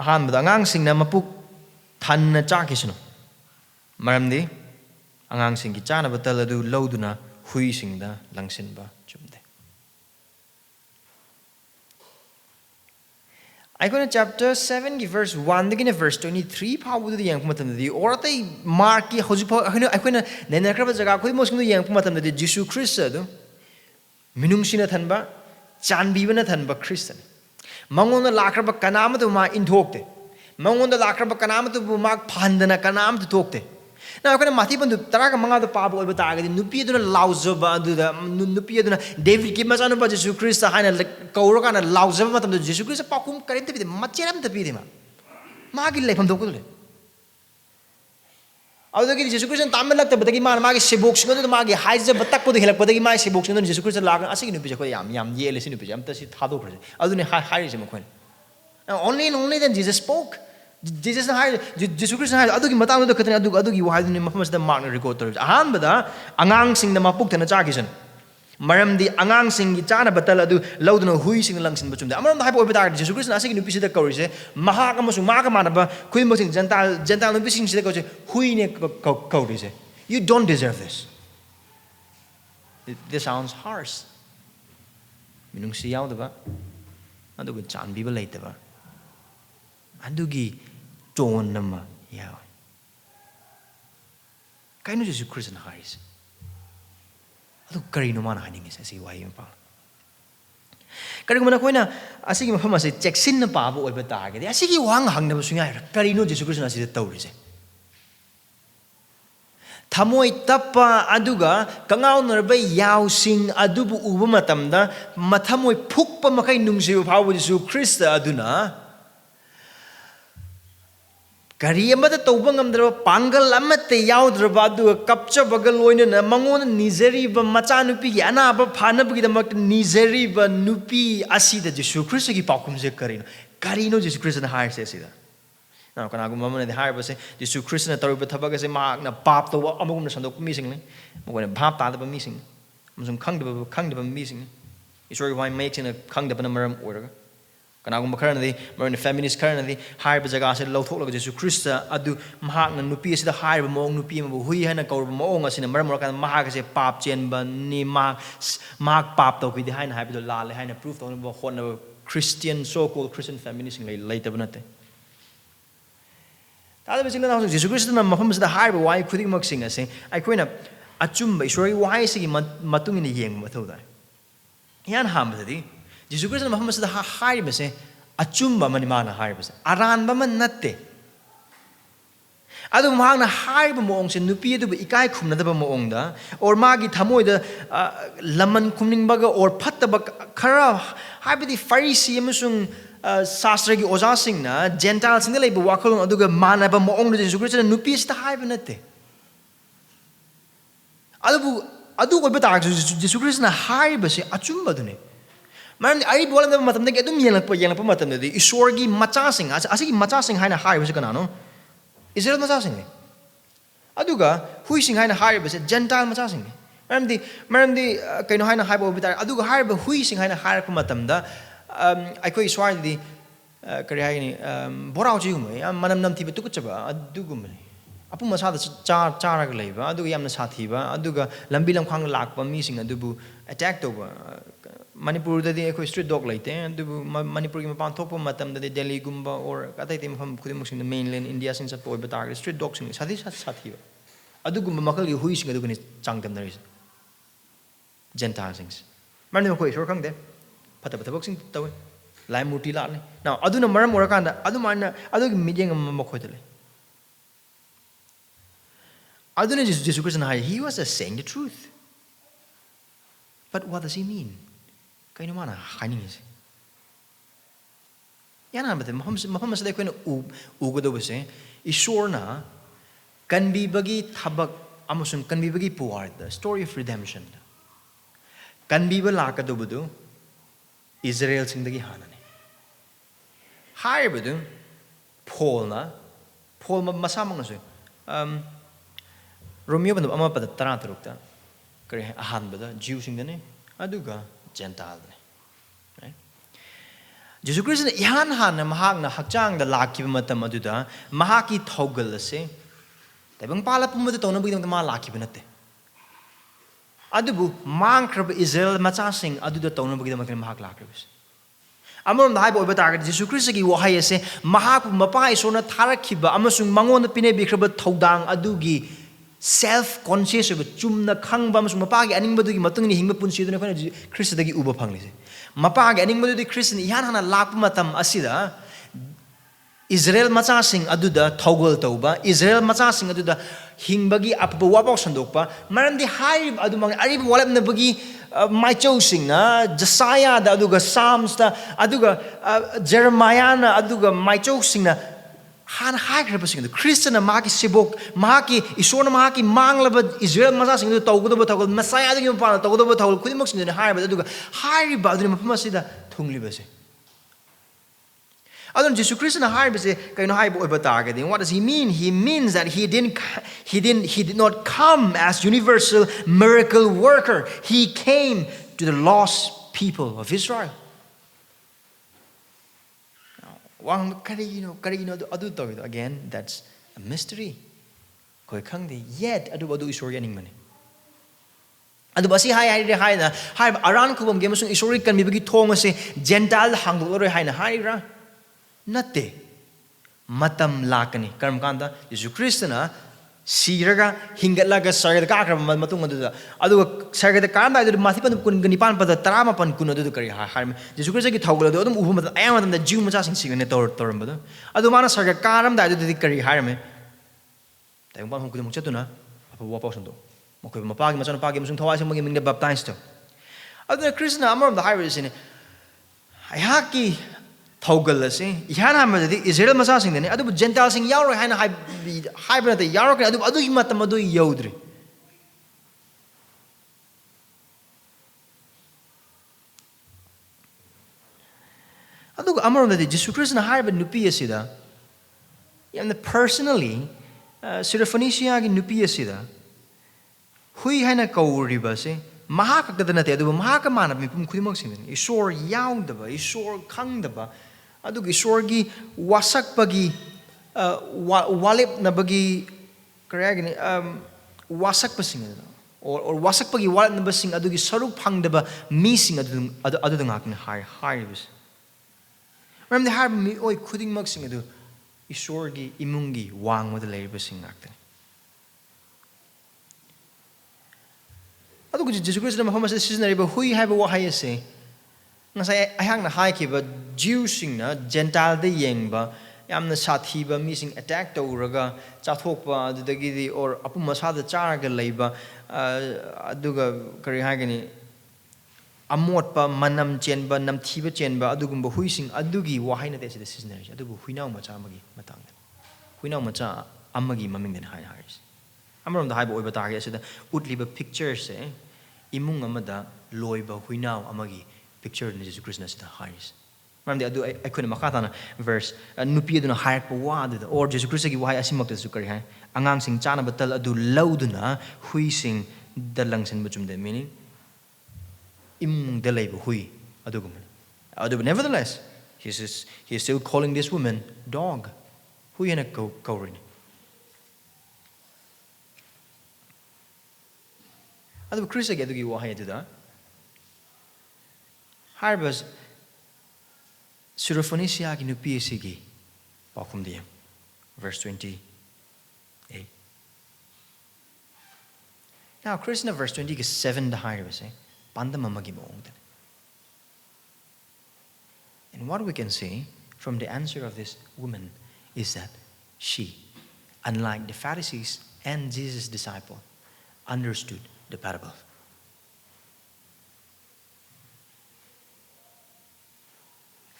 ahanbada angang singna mapuk thanna chakisunu maramdi angang singi chana bataladu loduna hui singda langsinba chumde I go to chapter 7, verse 1, the verse 23, Pabu the young Pumatam, the Orate Marki Hosipo, I couldn't then I covered the Gaku, most of the young Pumatam, the Jisu Christ, Minungsinatanba, Chan Bivanatanba Christian. Mangon the Lakraba Kanama to ma in Tokte. Mangon the Lakraba Kanama to mark Pandana Kanam to Tokte. Now, I'm going to Matipan to Tarakamanga the Pablo over Target, Nupiduna Lauzova, do the Nupiduna, David Kimazano, Jesu Christ, Hana, Kaurokan, and Lauzova, the Jesu Christ, Pakum, Karate, Machiam the Pidima. Magi Lepam Dokule. Although Jesus Christ and Tamilak, but the Giman Magi Sibooks, go to the Magi, hides the Batako, the Hilak, but the Gimai Sibooks, and Jesus Christ, I see Nupijam, Yelis in Nupijam, Tassi Tado, other than Harris. Only then Jesus spoke. Jesus Jesus Christ adugi matang do katna adugi wahai ni mafmas da Mahakna record tor ahan bada angang sing da mapuk thana chakisan maram di angang sing gi chana batal adu lauduna hui sing langsin bachum da amaram da hypo bita Jesus Christ asigi nupi sida kaurise mahak amasu maga manaba khuimbo sing gentle nupi sing sida kaurise hui ne kaurise you don't deserve this. This sounds harsh minung si yaw da ba adugi chan biba leita ba adugi John nama ya. Kaino Jesus Christ na haris. Adu karino mana haning isa si wai pa. Kari kumana koina asigi mafama se cheksin na pa bo oiba ta ge. Asigi wang hang na sungai karino Jesus Christ na si tawri se. Thamoi tappa aduga kangau narba yaw sing adubu uba matamda mathamoi phukpa makai nungsi phawo Jesus Christ aduna Kari amada tawbang amdra pangal amate yaudra du kapcha bagal loina mangon nizeri ba machanupi yana ba phana bi damak nizeri ba nupi asida Jesu Christ gi pakum je karino karino Jesu Christ na hire se sida na kana gum mamane de hire ba se Jesu Christ na taru ba thabaga se Mahakna pap to amagum na sandok mi sing le magone bhap ta ba mi sing amsum khangde ba mi sing isori why makes in a khangde ba na maram order Kanagum currently, Marine feminist currently, higher Bazagas and Low Tolog Jesu Christa, Adu Mahakna Nupi is the higher among Nupi, who he had a go among us in a Maramokan Mahak Pap Jenba ni Mark Pap to be behind Hyper La and a proof of one of Christian so called Christian feminism later Benate. The other was in the Jesus Christ and Mahomes the higher why could he mock sing us saying, I queen up achumba isori wahai sigi matung ini yeng mathau dai yan ham badi Jisu Christ na Muhammad sa hai base achumba mani mana hai base aran ba man natte adu Mahakna hai ba moong se nupi adu ikai khumna da ba moong da or magi thamoi da laman khumning baga or phatta ba khara hai badi Pharisee amasung Sastra gi oja sing na Gentile sing lay ba wakhalon aduga mana ba moong da Jisu Christ na nupi sta hai ba natte adu ko bata Jisu Christ na hai ba se achumba dune maram ai bolam da matam da adum yelak pa matam da isor gi macha sing asigi macha sing haina hai ba se kana no Israel macha sing ne aduga hui sing haina hai ba se Gentile macha sing ne maram di kaino haina hai ba bita aduga hai ba hui sing haina hai pa matam da ai ko iswar di kari hai ni borau ji gum ya manam nam ti ba tu kuchaba adugum ne apu masa da char ga leiba aduga yamna sathi ba aduga lambi lam khang lak pa mi sing adubu attack to ba Manipur da di ko street dog laite adubu Manipur gi mapan thok pa matam da Delhi gumba or katai tim pham khudimuk sing mainland India sing sat poi batar street dog sing sathi ba adugum makal gi hui sing aduga ni changdam na Gentile sings mani ko isor khang de phata bok sing taw lai muti la ne now aduna maram orakanda adumana adugi mijeng makhoi dele aduna Jisu Christ na he was saying the truth but what does he mean kaino mana haning is yana ba maham sa ko u go do bese isor na kan bi bagi thabak amusun kan bi bagi puar the story of redemption kan bi ba la ka do budu Israel sing dagi hanane hai budu Paul masa mang so Romeo ban ama pada tara tarukta kare ahan bada Jew sing dane aduga Gentile ne right Jisu Christ yan han Mahakna hakchang da lakki matam aduda mahaki thogal ase tabang pala pumada tawna bugidang ma lakki banate adubu mangkrab Israel macha sing aduda tawna bugidang mahak lakrabis amon dai boy bata Jisu Christ gi wahai ase mahak mapai sona tharakhiba amasung mangon pine bikraba thodang adugi self conscious of chumna khangba amasung mapagi aning badugi matung ni hingba punsi duna khana Christ dagi uba phanglise mapagi aning badudi Christ ni yan hana lakpa matam asida Israel macha sing aduda thogol tauba Israel macha sing aduda hingbagi apba wapok sandokpa marandi hai adumang arib walap na bagi maichou sing na Josiah da aduga Psalms da aduga Jeremiah na aduga maichou sing na han hai krapa sing Christian na maki sibok maki isor na maki manglaba Israel macha sing tawgodo thogol Messiah agi pa tawgodo thogol khudimok sing na hai ba aduga hai ba aduna mafama sida thungliba se Adon Jisu Christ na hai base kaino hai boy bataga din what does he mean he means that he did not come as universal miracle worker he came to the lost people of Israel wang karino adu to again that's a mystery koi khangde yet adu isori aning mani adu basi hai na hai aran kubam gemasung isori kan mi bagi thong ase Gentile hangdolore hai na hai ra Nate matam lakani karam kanda Jisu Christ na siraga hingatlaga sarga kakra matung adu sarga kanda adu mathipan kun ganipan pada tarama pan kun adu kari har Jisu Christ gi thogol adu adum ubu matam ayam matam da Jew macha sing sigane toram badu adu mana sarga karam da adu kari har me tayong pan kun muk chatuna apa wapa sando mokoi mapagi machan pagi musung thawai sing magi mingda baptized to adu Christ na amar da high sine ayaki Thogal ase ihan hamadi Israel macha sing dene adu Gentile sing yauro haina hai bana te yauro kan adu himatam adu yaudri adu amar da Jisu Christ na hai ba nupi asida yamna personally Phoenicia gi nupi asida hui haina kauri ba se mahak kadana te adu mahak mana mi pum khudimok sing dene isor yaudaba isor khangdaba adugi sorgi wasak pagi walip na bagi karagini wasak pasing or wasak pagi walip na basing adugi saruk phangdaba missing adu ngakni hai bis ram de har mi oi khuding mak sing adu isorgi imungi wang wada lay basing ngakni ꯑꯗꯨꯒ ꯖꯤꯁꯨ ꯈ꯭ꯔꯤꯁꯇꯅ ꯃꯐꯝ ꯑꯁꯤꯗ ꯁꯤꯖꯤꯟꯅꯔꯤꯕ ꯍꯨꯏ ꯍꯥꯏꯕ ꯋꯥꯍꯩ ꯑꯁꯤ ꯉꯁꯥꯏ ꯑꯩꯍꯥꯛꯅ ꯍꯥꯏꯈꯤꯕ ꯖ꯭ꯌꯨꯁꯤꯡꯅ ꯖꯦꯟꯇꯥꯏꯜꯗ ꯌꯦꯡꯕ ꯌꯥꯝꯅ ꯁꯥꯊꯤꯕ ꯃꯤꯁꯤꯡ ꯑꯦꯇꯦꯛ ꯇꯧꯔꯒ ꯆꯥꯊꯣꯛꯄ ꯑꯗꯨꯗꯒꯤꯗꯤ ꯑꯣꯔ ꯑꯄꯨꯝ ꯑꯁꯥꯗ ꯆꯥꯔꯒ ꯂꯩꯕ ꯑꯗꯨꯒ ꯀꯔꯤ ꯍꯥꯏꯒꯅꯤ ꯑꯃꯣꯠꯄ ꯃꯅꯝ ꯆꯦꯟꯕ ꯅꯝꯊꯤꯕ ꯆꯦꯟꯕ ꯑꯗꯨꯒꯨꯝꯕ ꯍꯨꯏꯁꯤꯡ ꯑꯗꯨꯒꯤ ꯋꯥꯍꯩ ꯅꯠꯇꯦ ꯑꯁꯤꯗ ꯁꯤꯖꯤꯟꯅꯔꯤꯁꯦ ꯑꯗꯨꯕꯨ ꯍꯨꯏꯅꯥꯎ ꯃꯆꯥ ꯑꯃꯒꯤ ꯃꯇꯥꯡꯗ ꯍꯨꯏꯅꯥꯎ ꯃꯆꯥ ꯑꯃꯒꯤ ꯃꯃꯤꯡꯗꯅꯤ ꯍꯥꯏꯔꯤꯁꯦ ꯑꯃꯔꯣꯝꯗ ꯍꯥꯏꯕ ꯑꯣꯏꯕ ꯇꯥꯔꯒꯗꯤ ꯑꯁꯤꯗ ꯎꯠꯂꯤꯕ ꯄꯤꯛꯆꯔꯁꯦ ꯏꯃꯨꯡ ꯑꯃꯗ ꯂꯣꯏꯕ ꯍꯨꯏꯅꯥꯎ ꯑꯃꯒꯤ ꯄꯤꯛꯆꯔꯅꯤ ꯖꯤꯁꯨ ꯈ꯭ꯔꯤꯁꯅ ꯑꯁꯤꯗ ꯍꯥꯏꯔꯤꯁꯦ ꯃꯔꯝꯗꯤ ꯑꯗꯨ ꯑꯩꯈꯣꯏꯅ ꯃꯈꯥ ꯇꯥꯅ ꯚꯔꯁ ꯅꯨꯄꯤ ꯑꯗꯨꯅ ꯍꯥꯏꯔꯛꯄ ꯋꯥꯗꯨꯗ ꯑꯣꯔ ꯖꯤꯁꯨ ꯈ꯭ꯔꯤꯁꯇꯒꯤ ꯋꯥꯍꯩ ꯑꯁꯤꯃꯛꯇꯁꯨ ꯀꯔꯤ ꯍꯥꯏ ꯑꯉꯥꯡꯁꯤꯡ ꯆꯥꯅꯕ ꯇꯜ ꯑꯗꯨ ꯂꯧꯗꯨꯅ ꯍꯨꯏꯁꯤꯡꯗ ꯂꯪꯁꯤꯟꯕ ꯆꯨꯝꯗꯦ ꯃꯤꯅꯤꯡ ꯏꯃꯨꯡꯗ ꯂꯩꯕ ꯍꯨꯏ ꯑꯗꯨꯒꯨꯝꯕꯅꯤ ꯑꯗꯨꯕꯨ nevertheless he is still calling this woman dog ꯍꯨꯏ ꯍꯥꯏꯅ ꯀꯧꯔꯤꯅꯤ ꯑꯗꯨꯕꯨ ꯈ꯭ꯔꯤꯁꯇꯒꯤ ꯑꯗꯨꯒꯤ ꯋꯥꯍꯩ ꯑꯗꯨꯗ ꯍꯥꯏꯔꯤꯕ ꯁꯤꯔꯣꯐꯣꯅꯤꯁꯤꯌꯥꯒꯤ ꯅꯨꯄꯤ ꯑꯁꯤꯒꯤ ꯄꯥꯎꯈꯨꯝꯗ ꯌꯦꯡꯉꯨ verse 28 Now ꯈ꯭ꯔꯤꯁꯇꯅ verse 27ꯗ ꯍꯥꯏꯔꯤꯕꯁꯦ ꯄꯥꯟꯗꯝ ꯑꯃꯒꯤ ꯃꯑꯣꯡꯗꯅꯤ And what we can see from the answer of this woman is that she, unlike the Pharisees and Jesus' disciple, understood the parable.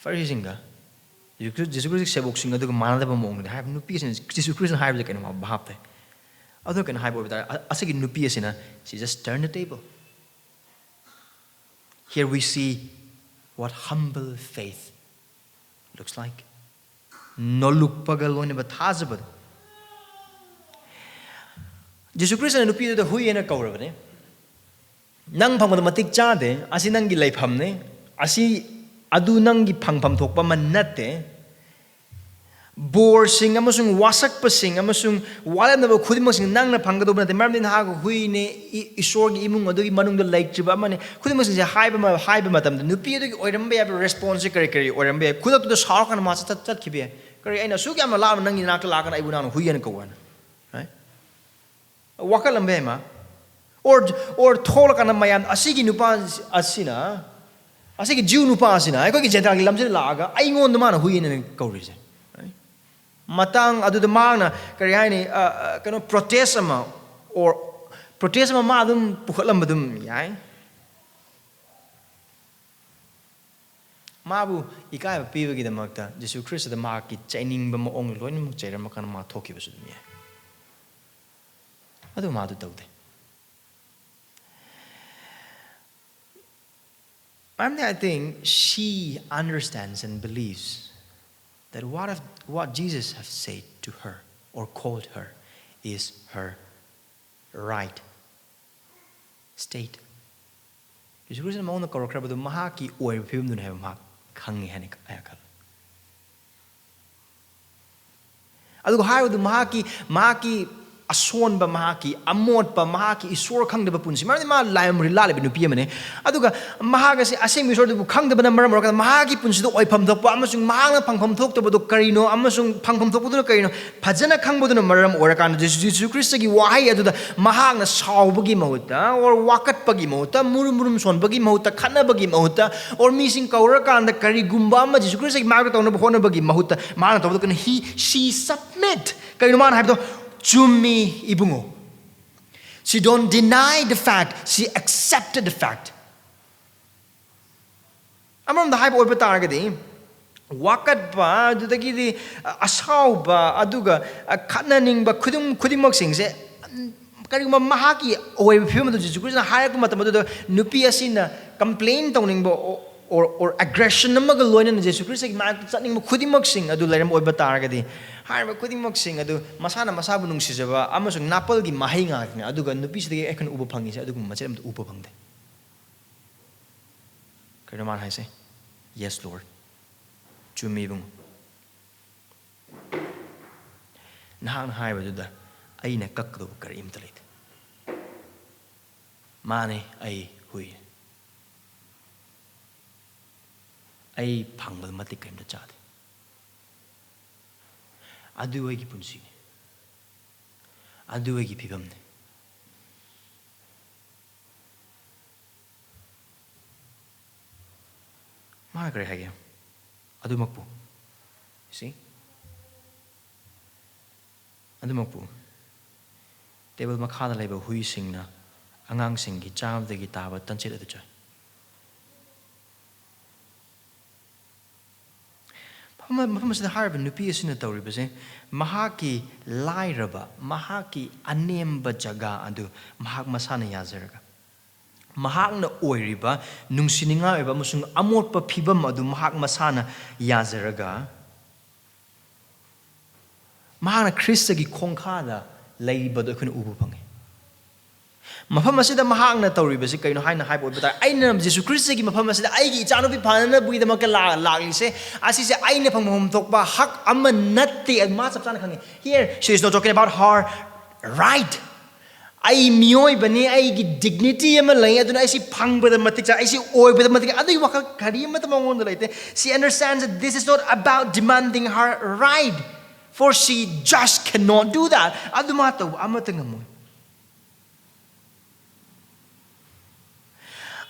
Pharisees인가 지수 그리스도 세복신가 그거 만나다 먹는데 하 누피는 지수 그리스도 하이브도 그냥 막 바합대. 어떻게 그냥 하이브보다 아세기 누피에서나 she just turned the table. Here we see what humble faith looks like. nollukpa가 loinana thajabada. 지수 그리스도의 누피도 후이에나 까우라버네. 낭 방보다 마틱 짜데 아시 낭기 라이팜네 아시 아두 낭기 팡팜 독바만 나테 보르싱 아무슨 와삭빠싱 아무슨 와라나바 쿠디머싱 낭나 방가도브나테 마르민 하고 후이네 이소르기 이문 어두기 마능도 라이크지바 마네 쿠디머싱 제 하이바 마tam데 누피에도기 오이람베 야베 레스폰스 그리 오이람베 쿠닥도 사르카나 마차 tatkibe 그리 아이나 수기 아마 라마 낭기 나클 라카나 이부나노 후이에나 까우나 right wakalambe or tholakana mayan asigi nupa asina asigi jiu nupa asina ai ko ki jeta gi lamse laaga ai ngon mana huine kaurise matang adu de magna kari haini kano protest ama or protest ama adum pukhalam badum yai mabu ikai piwa gi damakta Jesu Christ da ma ki chaining ba mo ong loin mu chairam kana ma thoki basu dum yai adu ma du tawde I think she understands and believes that what Jesus has said to her or called her is her right state. Jesus Christ mauna karakrabadu mahaki oir phimdun have mak khangi hanik ayakal. Adu hayu mahaki asonba mahaki amotpa mahaki isor khangdeba punsi marni ma laim rilale binu piamane aduga mahaga se aseng misor du khangdeba maram marka mahagi punsi do oipham thokpa amasung mahanga phangpham thoktoba do karino amasung phangpham thokbu karino phajana khangbodu maram orakan Jesus Christ gi wahai aduda mahagna saubagi mahuta or wakatpagi mahuta murum sonbagi mahuta khanabagi mahuta or mising kaurakan da kari gumba ma Jesus Christ gi maga tawna honabagi mahuta mana tawdu kan she submit karino man habdo Chumi ibungo. She don't deny the fact, she accepted the fact. Amram the hype over targeti wakat ba dudagi di asaw ba aduga kananing ba kudimok sing se karigma mahaki oy film do Jesus Christ na hire ko matam do nupi asina complain tawning ba or aggression namaga loinana Jesus Christ gi ma chatning mo kudimok sing adu lairam oy ba targeti Harba kudimok sing adu masana masabu nungsijaba amasung napal gi mahai ngakne aduga nupi sidagi ekhan uba phangise aduga machem uba phangde kano man haise yes Lord chumi bung nahang hai baduda aina kakdo karim talit mane ai hui ai phangba matik kaim da chade aduagi punsi aduagi pibamne ꯃꯥꯅ ꯀꯔꯤ ꯍꯥꯏꯒꯦ ꯑꯗꯨꯃꯛꯄꯨ see ꯑꯗꯨꯃꯛꯄꯨ table ꯃꯈꯥꯗ ꯂꯩꯕ ꯍꯨꯏꯁꯤꯡꯅ ꯑꯉꯥꯡꯁꯤꯡꯒꯤ ꯆꯥꯕꯗꯒꯤ ꯇꯥꯕ ꯇꯟꯆꯦꯠ ꯑꯗꯨ ꯆꯥꯏ ꯃꯐꯝ ꯑꯁꯤꯗ ꯍꯥꯏꯔꯤꯕ ꯅꯨꯄꯤ ꯑꯁꯤꯅ ꯇꯧꯔꯤꯕꯁꯦ ꯃꯍꯥꯛꯀꯤ ꯂꯥꯏꯔꯕ ꯃꯍꯥꯛꯀꯤ ꯑꯅꯦꯝꯕ ꯖꯒꯥ ꯑꯗꯨ ꯃꯍꯥꯛ ꯃꯁꯥꯅ ꯌꯥꯖꯔꯒ ꯃꯍꯥꯛꯅ ꯑꯣꯏꯔꯤꯕ ꯅꯨꯡꯁꯤꯅꯤꯡꯉꯥꯏ ꯑꯣꯏꯕ ꯑꯃꯁꯨꯡ ꯑꯃꯣꯠꯄ ꯐꯤꯕꯝ ꯑꯗꯨ ꯃꯍꯥꯛ ꯃꯁꯥꯅ ꯌꯥꯖꯔꯒ ꯃꯍꯥꯛꯅ ꯈ꯭ꯔꯤꯁꯇꯒꯤ ꯈꯣꯡꯈꯥꯗ ꯂꯩꯕꯗꯣ ꯑꯩꯈꯣꯏꯅ ꯎꯕ ꯐꯪꯉꯤ ꯃꯐꯝ ꯑꯁꯤꯗ ꯃꯍꯥꯛꯅ ꯇꯧꯔꯤꯕꯁꯤ ꯀꯩꯅꯣ ꯍꯥꯏꯅ ꯍꯥꯏꯕ ꯑꯣꯏꯕ ꯇꯥꯔꯦ ꯑꯩꯅ ꯖꯤꯁꯨ ꯈ꯭ꯔꯤꯁꯇꯒꯤ ꯃꯐꯝ ꯑꯁꯤꯗ ꯑꯩꯒꯤ ꯏꯆꯥꯅꯨꯄꯤ ꯐꯅꯅꯕꯒꯤꯗꯃꯛꯇ ꯂꯥꯛꯂꯤꯁꯦ ꯑꯁꯤꯁꯦ ꯑꯩꯅ ꯐꯪꯐꯝ ꯊꯣꯛꯄ ꯍꯛ ꯑꯃ ꯅꯠꯇꯦ ꯃꯥ ꯆꯞ ꯆꯥꯅ ꯈꯪꯉꯤ here she is not talking about her right ꯑꯩ ꯃꯤꯑꯣꯏꯕꯅꯤ ꯑꯩꯒꯤ ꯗꯤꯒꯅꯤꯇꯤ ꯑꯃ ꯂꯩ ꯑꯗꯨꯅ ꯑꯩꯁꯤ ꯐꯪꯕꯗ ꯃꯇꯤꯛ ꯆꯥꯏ ꯑꯩꯁꯤ ꯑꯣꯏꯕꯗ ꯃꯇꯤꯛ ꯑꯗꯨꯒꯤ ꯋꯥꯈꯜ ꯀꯔꯤ ꯑꯃꯠꯇ ꯃꯉꯣꯟꯗ ꯂꯩꯇꯦ she understands that this is not about demanding her right for she just cannot do that ꯑꯗꯨ ꯃꯥ ꯇꯧꯕ ꯑꯃꯠꯇ ꯉꯝꯃꯣꯏ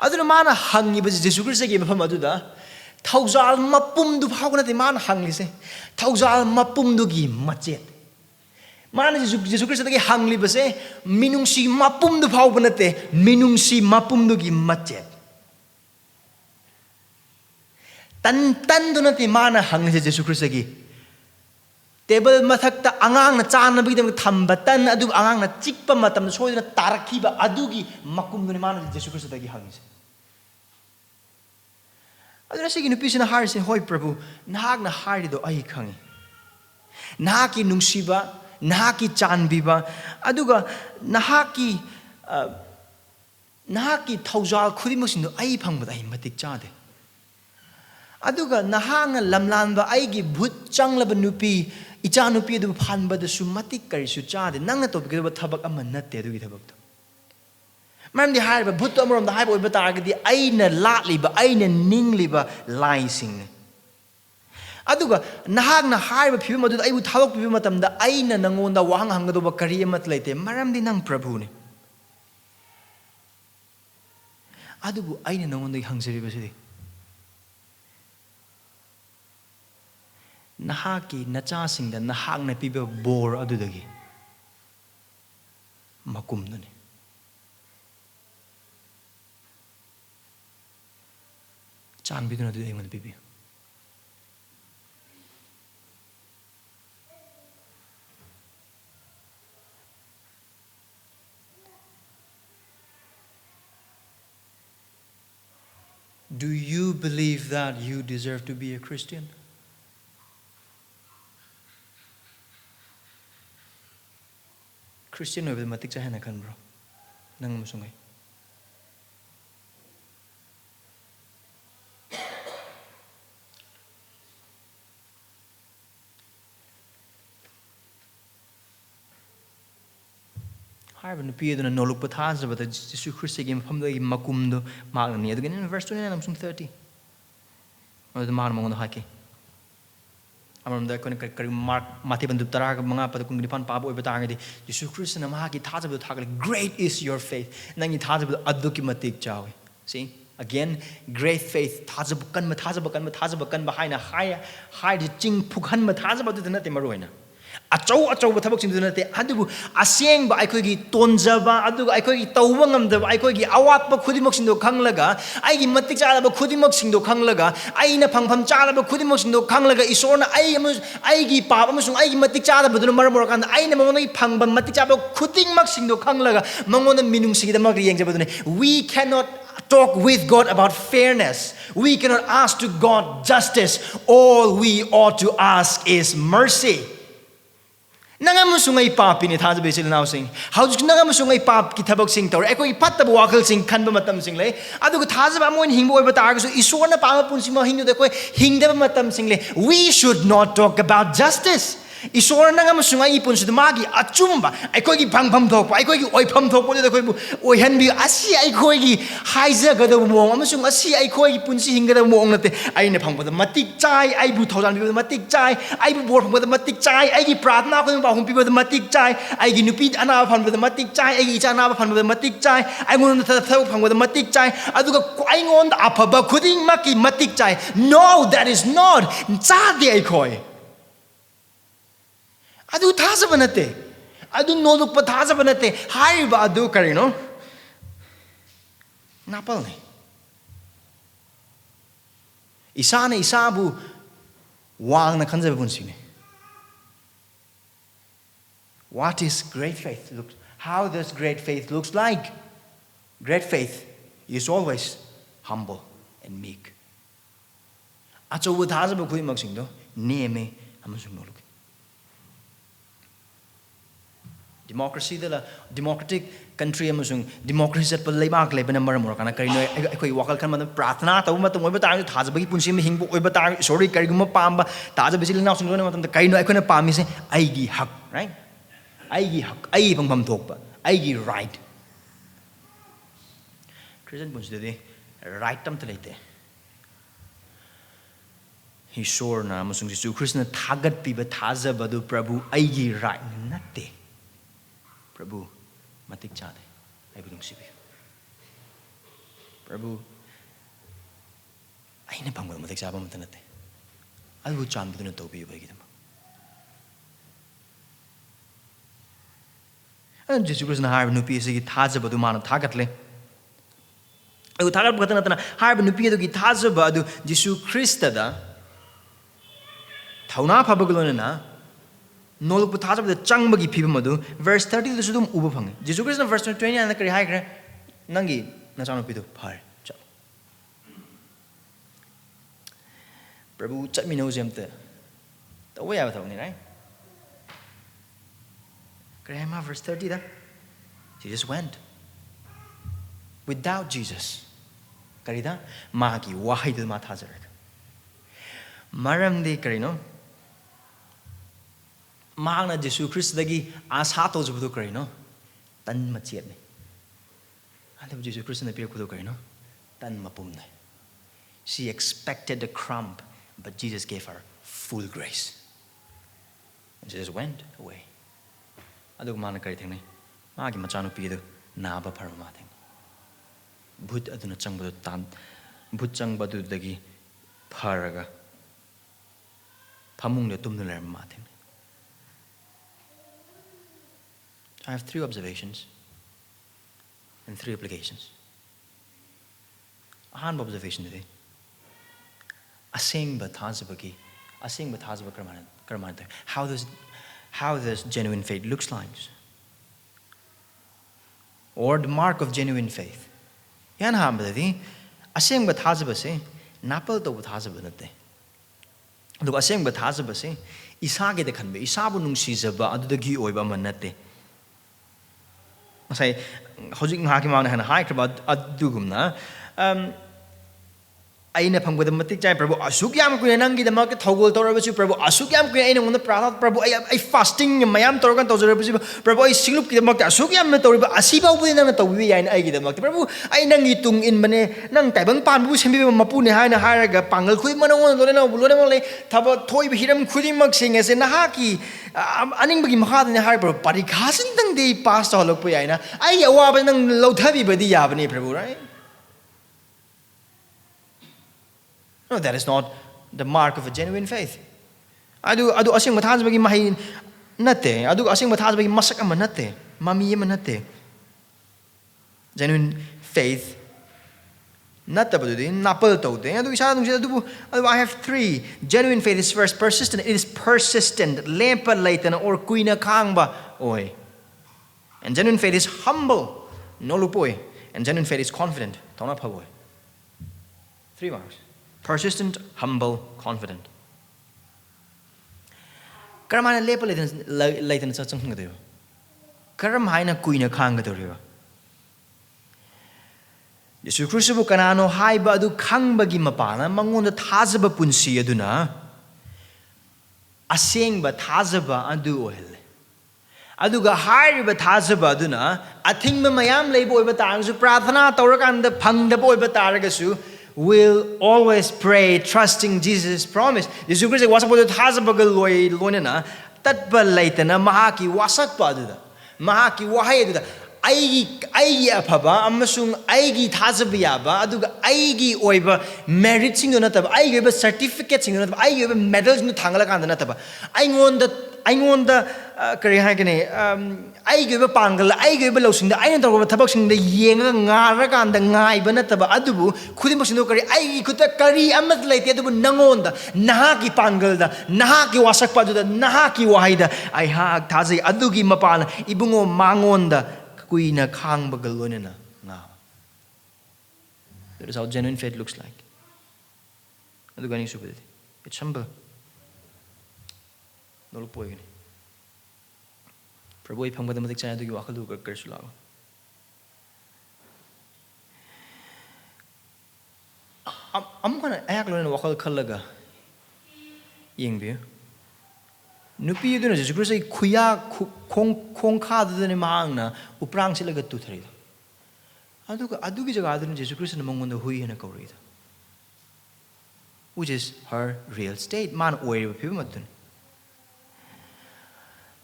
ꯑꯗꯨꯅ ꯃꯥꯅ ꯍꯪꯉꯤꯕꯁꯤ ꯖꯤꯁꯨ ꯈ꯭ꯔꯤꯁꯇꯒꯤ ꯃꯐꯝ ꯑꯗꯨꯗ ꯊꯧꯖꯥꯜ ꯃꯄꯨꯝꯗꯨ ꯐꯥꯎꯕ ꯅꯠꯇꯦ ꯃꯥꯅ ꯍꯪꯂꯤꯁꯦ ꯊꯧꯖꯥꯜ ꯃꯄꯨꯝꯗꯨꯒꯤ ꯃꯆꯦꯠ ꯃꯥꯅ ꯖꯤꯁꯨ ꯈ꯭ꯔꯤꯁꯇꯗꯒꯤ ꯍꯪꯂꯤꯕꯁꯦ ꯃꯤꯅꯨꯡꯁꯤ ꯃꯄꯨꯝꯗꯨ ꯐꯥꯎꯕ ꯅꯠꯇꯦ ꯃꯤꯅꯨꯡꯁꯤ ꯃꯄꯨꯝꯗꯨꯒꯤ ꯃꯆꯦꯠ ꯇꯟꯗꯨ ꯅꯠꯇꯦ ꯃꯥꯅ ꯍꯪꯂꯤꯁꯦ ꯖꯤꯁꯨ ꯈ꯭ꯔꯤꯁꯇꯒꯤ ꯇꯦꯕꯜ ꯃꯊꯛꯇ ꯑꯉꯥꯡꯅ ꯆꯥꯅꯕꯒꯤꯗꯃꯛꯇ ꯊꯝꯕ ꯇꯟ ꯑꯗꯨꯒ ꯑꯉꯥꯡꯅ ꯆꯤꯛꯄ ꯃꯇꯝꯗ ꯁꯣꯏꯗꯅ ꯇꯥꯔꯛꯈꯤꯕ ꯑꯗꯨꯒꯤ ꯃꯀꯨꯝꯗꯨꯅꯤ ꯃꯥꯅ ꯖꯤꯁꯨ ꯈ꯭ꯔꯤꯁꯇꯗꯒꯤ ꯍꯪꯉꯤꯁꯦ ꯑꯗꯨꯅ ꯁꯤꯒꯤ ꯅꯨꯄꯤꯁꯤꯅ ꯍꯥꯏꯔꯤꯁꯦ ꯍꯣꯏ ꯄ꯭ꯔꯚꯨ ꯅꯍꯥꯛꯅ ꯍꯥꯏꯔꯤꯗꯣ ꯑꯩ ꯈꯪꯉꯤ ꯅꯍꯥꯛꯀꯤ ꯅꯨꯡꯁꯤꯕ ꯅꯍꯥꯛꯀꯤ ꯆꯥꯟꯕꯤꯕ ꯑꯗꯨꯒ ꯅꯍꯥꯛꯀꯤ ꯊꯧꯖꯥꯜ ꯈꯨꯗꯤꯡꯃꯛꯁꯤꯡꯗꯣ ꯑꯩ ꯐꯪꯕꯗ ꯑꯩ ꯃꯇꯤꯛ ꯆꯥꯗꯦ ꯑꯗꯨꯒ ꯅꯍꯥꯛꯅ ꯂꯝꯂꯥꯟꯕ ꯑꯩꯒꯤ ꯚꯨꯠ ꯆꯪꯂꯕ ꯅꯨꯄꯤ ꯏꯆꯥꯅꯨꯄꯤ ꯑꯗꯨꯕꯨ ꯐꯥꯟꯕꯗꯁꯨ ꯃꯇꯤꯛ ꯀꯔꯤꯁꯨ ꯆꯥꯗꯦ ꯅꯪꯅ ꯇꯧꯕꯤꯒꯗꯕ ꯊꯕꯛ ꯑꯃ ꯅꯠꯇꯦ ꯑꯗꯨꯒꯤ ꯊꯕꯛꯇꯣ ꯃꯔꯝꯗꯤ ꯍꯥꯏꯔꯤꯕ ꯚꯨꯠꯇꯣ ꯑꯃꯔꯣꯝꯗ ꯍꯥꯏꯕ ꯑꯣꯏꯕ ꯇꯥꯔꯒꯗꯤ ꯑꯩꯅ ꯂꯥꯠꯂꯤꯕ ꯑꯩꯅ ꯅꯤꯡꯂꯤꯕ ꯂꯥꯏꯁꯤꯡꯅꯤ ꯑꯗꯨꯒ ꯅꯍꯥꯛꯅ ꯍꯥꯏꯔꯤꯕ ꯐꯤꯕꯝ ꯑꯗꯨꯗ ꯑꯩꯕꯨ ꯊꯥꯗꯣꯛꯄꯤꯕ ꯃꯇꯝꯗ ꯑꯩꯅ ꯅꯪꯉꯣꯟꯗ ꯋꯥꯍꯪ ꯍꯪꯒꯗꯧꯕ ꯀꯔꯤ ꯑꯃꯠꯇ ꯂꯩꯇꯦ ꯃꯔꯝꯗꯤ ꯅꯪ ꯄ꯭ꯔꯚꯨꯅꯤ ꯑꯗꯨꯕꯨ ꯑꯩꯅ ꯅꯪꯉꯣꯟꯗꯒꯤ ꯍꯪꯖꯔꯤꯕꯁꯤꯗꯤ ꯅꯍꯥꯛꯀꯤ ꯅꯆꯥꯁꯤꯡꯗ ꯅꯍꯥꯛꯅ ꯄꯤꯕ ꯕꯣꯔ ꯑꯗꯨꯗꯒꯤ ꯃꯀꯨꯝꯗꯨꯅꯤ ꯆꯥꯟꯕꯤꯗꯨꯅ ꯑꯗꯨꯗꯤ ꯑꯩꯉꯣꯟꯗ ꯄꯤꯕꯤꯌꯨ Do you believe that you deserve to be a Christian? Christian 어떻게 마틱 자해나 칸브로 nang musungay 하이브 누피 에도나 nollukpa thajabada Jisu Christigi mafamdagi makumdo magnani adugin in verse 29 amsung 30 adu mahana mangondo haki amamda kone kari mark mati bandu taraga manga pada kung dipan pabo iba tangadi Jisu Christ na mahaki thajabada thagale great is your faith nangi thajabada aduki matik chawi see again great faith thajabakan behind a high jing pukhan ma thajabada nate maroina achau thabak sing nate adubu asengba aikogi tonjaba aduga aikogi tawba ngamdaba aikogi awatpa khudimok sing do khanglaga aigi matik chalaba khudimok sing do khanglaga aina phangpham chalaba khudimok sing do khanglaga isorna aigi pap amasung aigi matik chalaba du maramor kan aina mangoni phangba matik chaba khudingmak sing do khanglaga mangona minung sing damak yengjaba dune we cannot talk with God about fairness. We cannot ask to God justice. All we ought to ask is mercy. Nangamusungay papi ni Thajaba sila now sing. How do nangamusungay pap kitabok sing tor? Eko ipata buwakal sing kan ba matam sing le. Ado ko Thajaba mo in hingbo iba tago so isor na pama punsi mo hinyo deko hingda ba matam sing le. We should not talk about justice. Isor na nga masunga ipon sa dumagi at chumba ay ko'y gipang-pam thokpa ay ko'y oy-pam thokpa dito ko'y oy-han bi asi ay ko'y haiza gada mo amasung asi ay ko'y punsi hingga mo ang nate ay na pangpa matik chai ay bu thousand bi matik chai ay bu bor pangpa matik chai ay gi pratna ko ba hung pi ba matik chai ay gi nupi ana phan ba matik chai ay gi cha na phan ba matik chai ay ngon ta thau pang ba matik chai aduga ay ngon apaba khuding maki matik chai no that is not cha de ay ko'y Adu thajaba nate. Adu nollukpa thajaba nate. Haiba adu karino. Napal ni. Isa na isabu wang na kanjaba bunsini. What is great faith? How does great faith looks like? Great faith is always humble and meek. Acho thajaba kui magsingdo neme amasung nolluk. Democratic country amasung democracy at palibak leban ng maramura kana karino ay wakal kan man pratna taw matung oy batang thajabagi punsi mi hingbo oy batang sorry kariguma pamba thajaba sil na sungno matam karino ay ko na pami se ay gi hak right ay gi hak ay pangpam thokpa ay gi right Christian punsi de right tam talete he sure na amasung Jisu Krishna thagat piba thajaba du Prabhu ay gi right natte Prabhu, matik chade. Ay bulong sibi. Prabhu, ay na pangwal matik saba matanate. Albu chan budo na topi ba kita mo. Ano Jisu Krishna harap nupi sige thajaba du mana thagat le. Ay thagat bukatan natin na harap nupi do gi thajaba du Jisu Krishna da. Thouna phabaga loinana. Nollukpa thajaba changbagi phibam adu verse 30 da sudum uba phange Jisu Krishna verse 20 ana kari hai kare nangi nachano pidu phar cha Prabhu chatmino jemte the way aba thawni right kare ma verse 30 da he just went without Jesus kari da ma ki wahai da ma thajar maramdi kari no Mahakna Jisu Christ dagi asa to jubudu karino tan machiat ni ante Jisu Christ na piyakudu karino tan mapum na she expected a crumb but Jesus gave her full grace and she just went away adu mana kari theng ni magi machanu pidu naba pharma theng bhut aduna changbadu tan bhut changbadu dagi pharaga phamung le tumnu ler ma theng I have 3 observations and 3 applications. Ahan observation today. Asigumba thajabagi. Asigumba thajaba karmanata. How does genuine faith looks like? Or the mark of genuine faith. Yan hambadi. Asigumba thajaba se napal to thajaba nate. Dug asigumba thajaba se isa ge de khanbe isabu nungsijaba adudagi oiba manate. Say, hojik ngaki mauna hana hai kraba adugumna aina phangba da matik chai Prabhu asuk yam ku nangi da mak thogol torabasu Prabhu asuk yam ku aina ngona pratha Prabhu ai fasting mayam torgan tawjarabasu Prabhu ai singlup ki da mak asuk yam toriba asiba bu nang tawbi yain ai gi da mak Prabhu ai nangi tung in bane nang taibang pan bu sembi mapu ne haina haraga pangal khui manong lone na lone mole thaba thoi bi hiram khuding mak sing ase na ha ki aning bagi makha ne har Prabhu parikhasin dang de pass to lok pu yaina ai awa ba nang lothabi badi ya bani Prabhu right No, that is not the mark of a genuine faith. Adu asing mathajbagi mahi nate. Adu asing mathajbagi masak ama nate. Mami ama nate. Genuine faith. Nata badudi napal taude. Adu isa adu I have 3. Genuine faith is first persistent. It is persistent. Lempa laitana or kuina kangba oi. And genuine faith is humble. Nollukpa. And genuine faith is confident. Thouna phaboy. 3 marks. Persistent, humble, confident. Karam haina lepa laitana sa changthang gadeu. Karam haina kuina khang gadeu. Jisu Kristu kanano haiba adu khangbagi mapana mangonda thajaba punsi aduna asengba thajaba adu oil. Aduga hariba thajaba aduna athingba mayam leiba oiba tarangasu prathana tawrakanda phangdaba oiba taragasu will always pray trusting Jesus' promise. Jisugi say wasakpa thajabaga loinana tatba laitana mahaki wasakpa aduda mahaki wahai aduda aigi aphaba amasung aigi thajaba yaba aduga aigi oiba merit sing nataba aigi oiba certificate sing nataba aigi oiba medals nu thangala kanda nataba aingonda kari hagane aigi oiba pangal aigi oiba losingda aina tawba thabak singda yenga ngara kanda ngaiba nataba adubu khudimok singdo kari aigi khuta kari amat laite adubu nangonda nahaki pangalda nahaki wasakpa aduda nahaki wahaida ai hak thajai adugi mapana ibungo mangonda kuina khangba galonena na. That is how genuine faith looks like. Adugani subedi. It's humble. Nollukpa gani. Prabhu iphangba damatik chaya adugi wakalu ka karsulago. Am kana ayak lona wakal khallaga yengbiyo. Nupi yuduna Jesu Christ ay kuya kong khadudani Mahakna uprang sila gattu tharida. Adugi jaga aduna Jesu Christ na mangonda hui hana kaurida. Which is her real state. Man oiriba piba matun.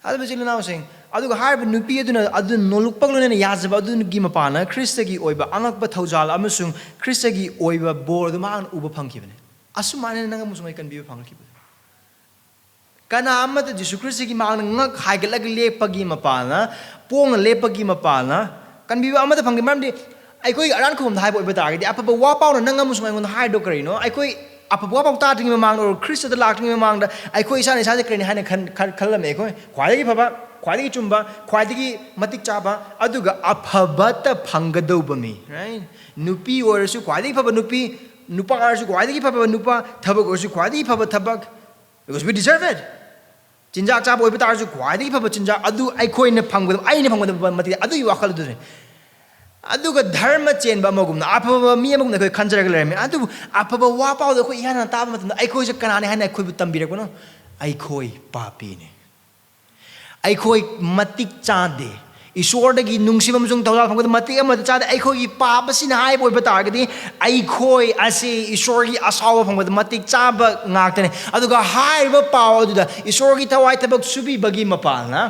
Adu bajila now saying aduga harba nupi yuduna adun nollukpa lona yazaba adun gimapana Christagi oiba angakba thaujal amasung Christagi oiba bor du Mahakna uba phangkibane. Asumane nanga musumai kan biba phangkibane. Kana amata Jesu Christ ki Mahakna ngak haigalag lepagi mapana pong lepagi mapana kan biba amata phangge maramdi aikoi aran khum thai boy batagdi apaba wa paw na nangam sungai ngon hai do karino aikoi apaba wa paw ta tingi Mahakna or Christ da lak tingi Mahakna aikoi sa ne sa krini haina khallam aikoi khwai phaba khwai chumba khwai matik chaba aduga apaba ta phangado bami right nupi or su khwai phaba nupi nupa ar su khwai phaba nupa thabak or su khwai phaba thabak because we deserve it. Chinjak chab oiba tarju khwai phaba chinjak adu aikoi na phangba aina phangba mati adu wakal du aduga dharma chenba amagumna aphaba mi amagumna koi khanjaraga lerme adu aphaba wa paw da khoi yana taba matna aikoi se kanane hana khoi bu tambira kono aikoi papi ne aikoi matik chade ishwardagi nungsibam jung tawla phangba matik ama chade aikoi papa sina hai boiba targadi aikoi ase ishwargi asawa phangba matik chaba ngaktane aduga haiba paw aduda ishwargi thawai thabak subi bagi mapalna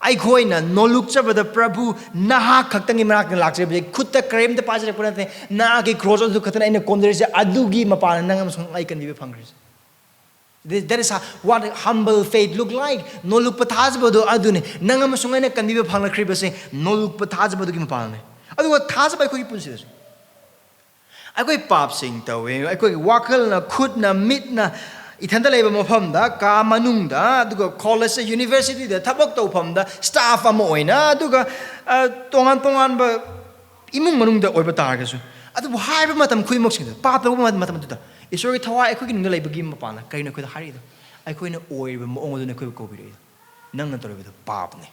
aikoi na nollukchabada prabhu naha khaktangi marakna lakchebe khutta krem ta pajare punate na ki cross adu khatana ina kondrese adugi mapalna nangam sung aikan bibe phangris. That is what humble faith look like. Nollukpa thajaba adune nangam sungai kandiba phangla kriba se nollukpa thajaba gi mapalne adu thajaba ko punsi se aikoi pap sing tawe aikoi wakal na khut na mit na ithanda leba mafam da ka manung da aduga college university da thabak taw pham da staff ama oina aduga tongan ba imung manung da oiba targasu adu haiba matam khuimok sing da pap ba matam da Ishori thawai aikoi ki nungda leibagi mapana kaina khoi da harida aikoi na oiba maong adu na khoi ko bire nangna toriba pap ne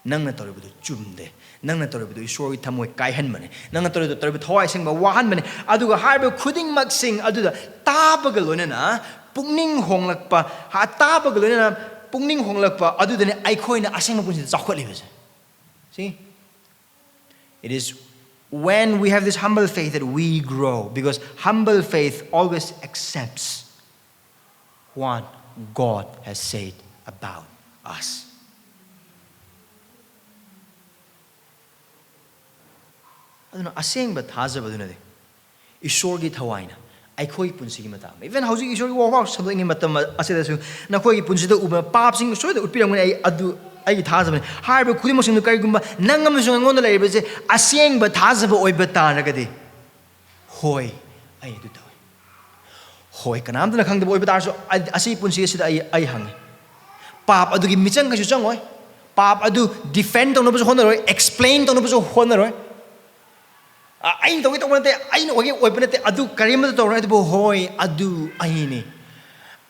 nangna toriba chumde nangna toriba ishori thamoi kaihan mane nangna toriba thawai sing ba wahan mane aduga harba khuding mak sing aduda tabaga lonena pungning honglakpa ha tabaga lonena pungning honglakpa adudane aikoi na aseng ma punsi chakhat lebase. See, it is when we have this humble faith that we grow, because humble faith always accepts what God has said about us. Aduna aseng ba thajaba duna de ishorgi thawaina aikoi punsi gi matam even hauji ishorgi wa sabdingi matam asida su na khoi gi punsi da uba pap sing soida utpirang ai adu ai thajaba harba khudi mosing kai gumba nangam sung ngon la ibe se aseng ba thajaba oiba taragadi hoi ai du taw hoi kanam da khang da oiba tar so asi punsi sida ai hang pap adu gi michang ka su chang oi pap adu defend tong no bu honor explain tong no bu honor I know it. I know it. Adu karimata to right bo hoi adu aini.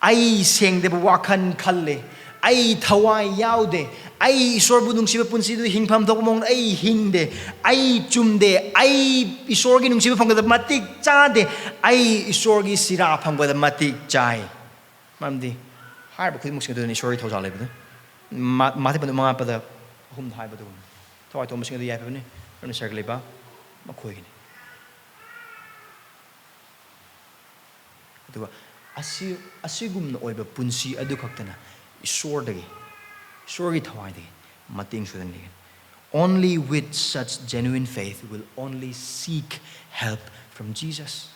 I sing the wakan kalle. I thawai yaude. I sorbudung siba punsi du hingpam to mong I hingde. I chumde. I isorgi nung siba pangda matik chade. I isorgi sira pangda matik chai. Mamdi Higher Kumus to the short hotel level. Matipin Mapa whom high but so I told Machine the Avenue from the circle about McQueen. Asigumba oiba punsi adu khaktana ishordagi shorgi thawadi mating sudan. Only with such genuine faith will only seek help from Jesus.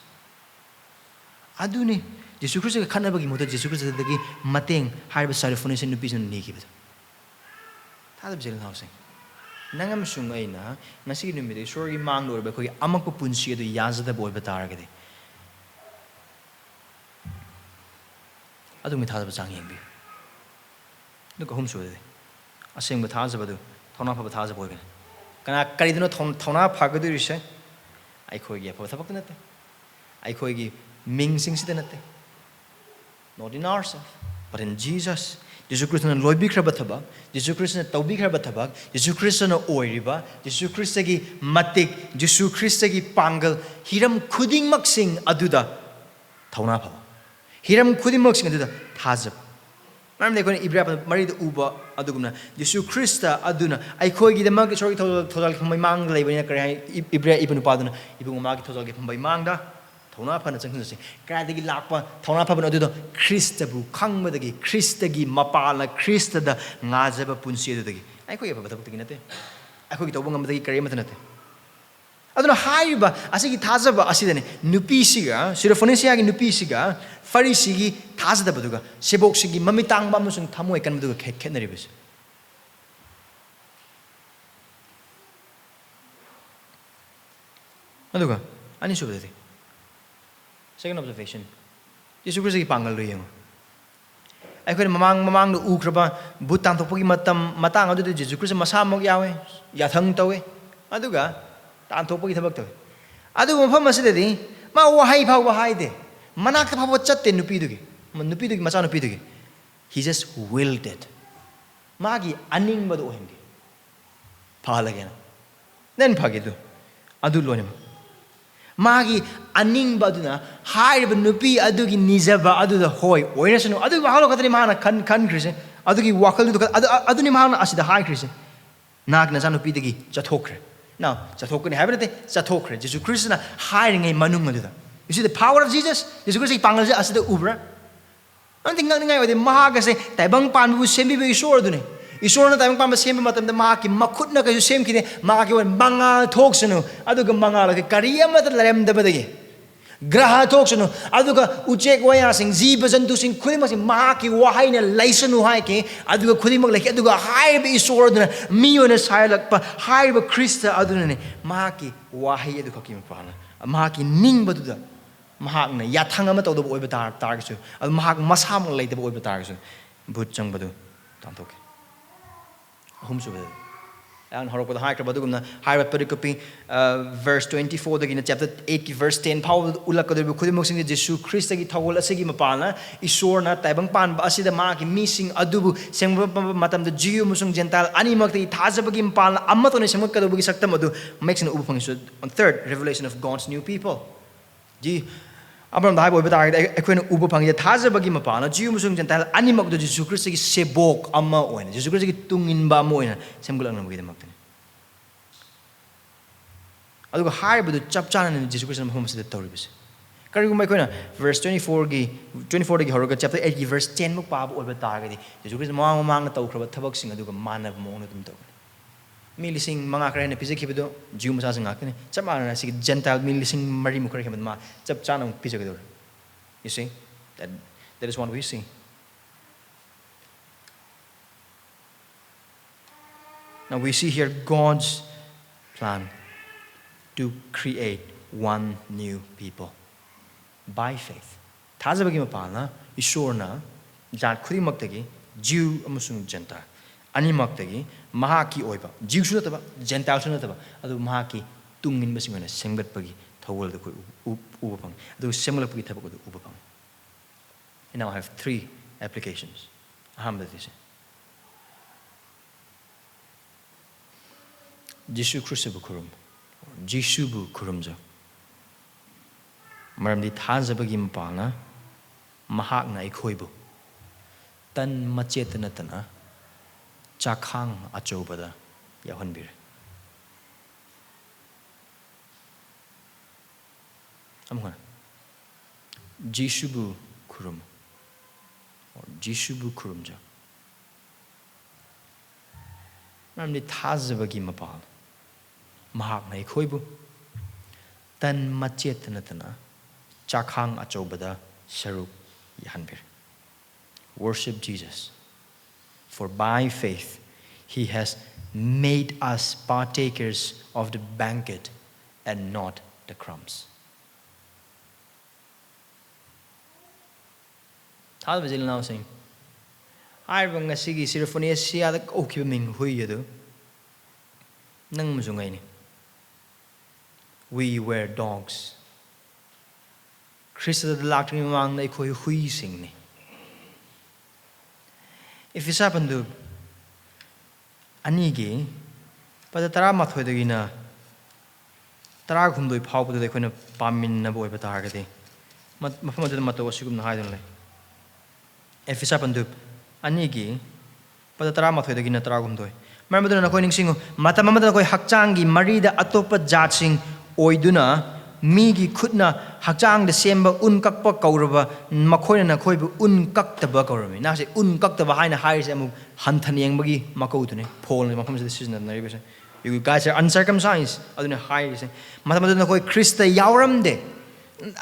Aduni Jesus Christ khanabagi moda Jesus Christ dagi mateng haiba sarifonition nupisun nikibado. Thadab jel housing. Nangam sungaina ngasi numide shorgi mang lorba khoi amakpa punsi adu yazada boy bataragade. Adumi Thajabasa yengbi. Look home so a sing with Thajabadu, thouna phabaga Thajaboy. Can I carry the thouna phabaga risha? I could get Pothabakanate. I could give Ming Singh Sidanate. Not in ourselves, but in Jesus. Jesus Christ and Loibi Krabataba, Jesus Christ and Taubi Krabatabak, Jesus Christ and Oiriba, Jesus Christagi Matik, Jesus Christagi Pangal, Hiram Kuding Maxing Aduda, thouna phabaga. Hiram Kudimox into the Thajab. I'm going to Ibrahim married Uba Aduguna. Jesu Christa Aduna. I call you the market story total from my manga, Ibrahim Ibn Padana, Ibn Market total from my manga, thouna Panasang, Gradigi Lapa, thouna Pabanado, Christabu, Kangmadagi, Christagi, Mapala, Christa, the Nazaba Punsi. I call you about the Putinate. I call it a woman with the Karimatanate. I don't know how, but I say Thajaba Asida, Nupisiga, Sirafonisia Nupisiga, Farisigi, Thajada Baduga, Seboksigi, Mamitang Bamus and Tamu can do a Kenneribus. Aduga, Anisubati. Second observation. Jesus Christ Pangal. I could among the Ukraba, Butan Topoki Matang, do the Jesus Christ Masamok Yawe, Yatang Tawe, Aduga. Tantopoki tabakto. Adu Mamasidi, Mawahai Pawahide, Manakta Pawachat Nupidugi, Nupidugi Masano Pidugi. He just willed it. Magi Aning Badohindi. Palagana. Then Pagidu. Adu Lonim. Magi Aning Baduna, high Nupi Adugi Nizaba Adu the Hoy, Oinasano, Adu Halokatrimana can Christian, Adugi Wakal Adunimana as the high Christian. Nagnazano Pidigi, Jatokre. Now, Satokun Habit, Satokre, Jesus Christ hiring a manunga. You see the power of Jesus? Jesus Christ Pangaza as the Uber. I think nothing with the Mahakna say, Tabang Pan will send me short. You saw that I'm the same matter the Maki, Makutna, you same kid, Maki and Banga talks, Aduga Manga, like a Karia method, Lam the Badagi. Graha talks, Aduga Uchek Wayasing, Zebas and Dusing Kulimas, Maki, Wahina, Lyson Hike, Aduga Kulimak, like Aduga, high be sword, me on a silent, but high be Christa Adunani, Maki, Wahi Edukakim Pana, a Maki Ning Baduda, Mahakna, Yatangamat of the Oibatar Targets, a Mahak Masham like the Oibatargs, Butchang Badu, Tantok. Whom so and Horok the Hike Baduguna, High Pericopi, verse 24, the chapter 8, verse 10, Paul Ulaka Kudimuxing Jesu Christi Tawala Sigimapana, Isorna, Tabang Pan, Basida Maki, missing Adubu, Matam, the Jew Musung Gentile, Animaki, Tazabagim Pan, Amaton Samukabugi Saktamadu, makes an Ubufunction on third revelation of God's new people. Abram the Bible, but I couldn't Ubupang, Thajabagi Mapana, Jew Musung Gentile, Animak the Jesus Christi Sebok, Amma, when Jesus Christi Tungin Bamoina, Sembulan with the Mountain. I'll go higher with the Chapchan and Jesus Christ and Homes the Toribus. Karigumacona, verse 24, 24 Horoga, chapter 8, verse 10 Mupab or the Target, Jesus Christ Mang the Tokra, Taboxing, a man of Monatum. Milising mga kare na pizza kibido, Jew masasang akin. Sama na si Gentile milising mari mo kare kibido ma. Chap chanong pizza kibido. You see, that is what we see. Now we see here God's plan to create one new people by faith. Thajabagi mapana, isur na, jat kuri magtagi, Jew amusung Gentile. Animaktagi, Mahaki Oiba, Jew Sunataba, Gentile Sunataba, Adu Mahaki, Tungin Basingana, Sembet Pagi, Tawal the Ubapang, those similar Pagi Tabako Ubapang. And now I have three applications. Ahamdati. Jisu Christubu Kurum, Jisubu Kurumja. Maramdi Thajabagi Mpana, Mahakna Ikoibu. tan machetana tana chakhang achobada yahanbire amuna Jisubu kurum or Jisubu kurumja maramdi thajabagi mapal Mahakna ikhoibu tan machetana tana chakhang achobada saruk yahanbire. Worship Jesus, for by faith He has made us partakers of the banquet and not the crumbs. How does it now sing? I remember Sigi Sirphonia Siadak Okiming Huyadu Nang Muzungaini. We were dogs. Christa the Lacting Wang they call Hui sing. If it's happened to Anigi, but the Taramat with the Gina Taragum do pop to the kind of Pamin Naboy Patargati. Mahamad Mato was Sugum Highlandly. If it's happened to Anigi, but the Taramat with the Gina Taragum do. Remember the coining single Matamamako Hakchangi, Marida Atopa Jaching, Oiduna. Migi kutna hakjang the semba unkakpa kauraba makoina na koibu unkaktaba kaurami na se unkaktaba haina hires amu hantaniang bagi makautune Paul ni mafam the season na ribe you guys are uncircumcised aduna hires matamadu na koi Krista yawram de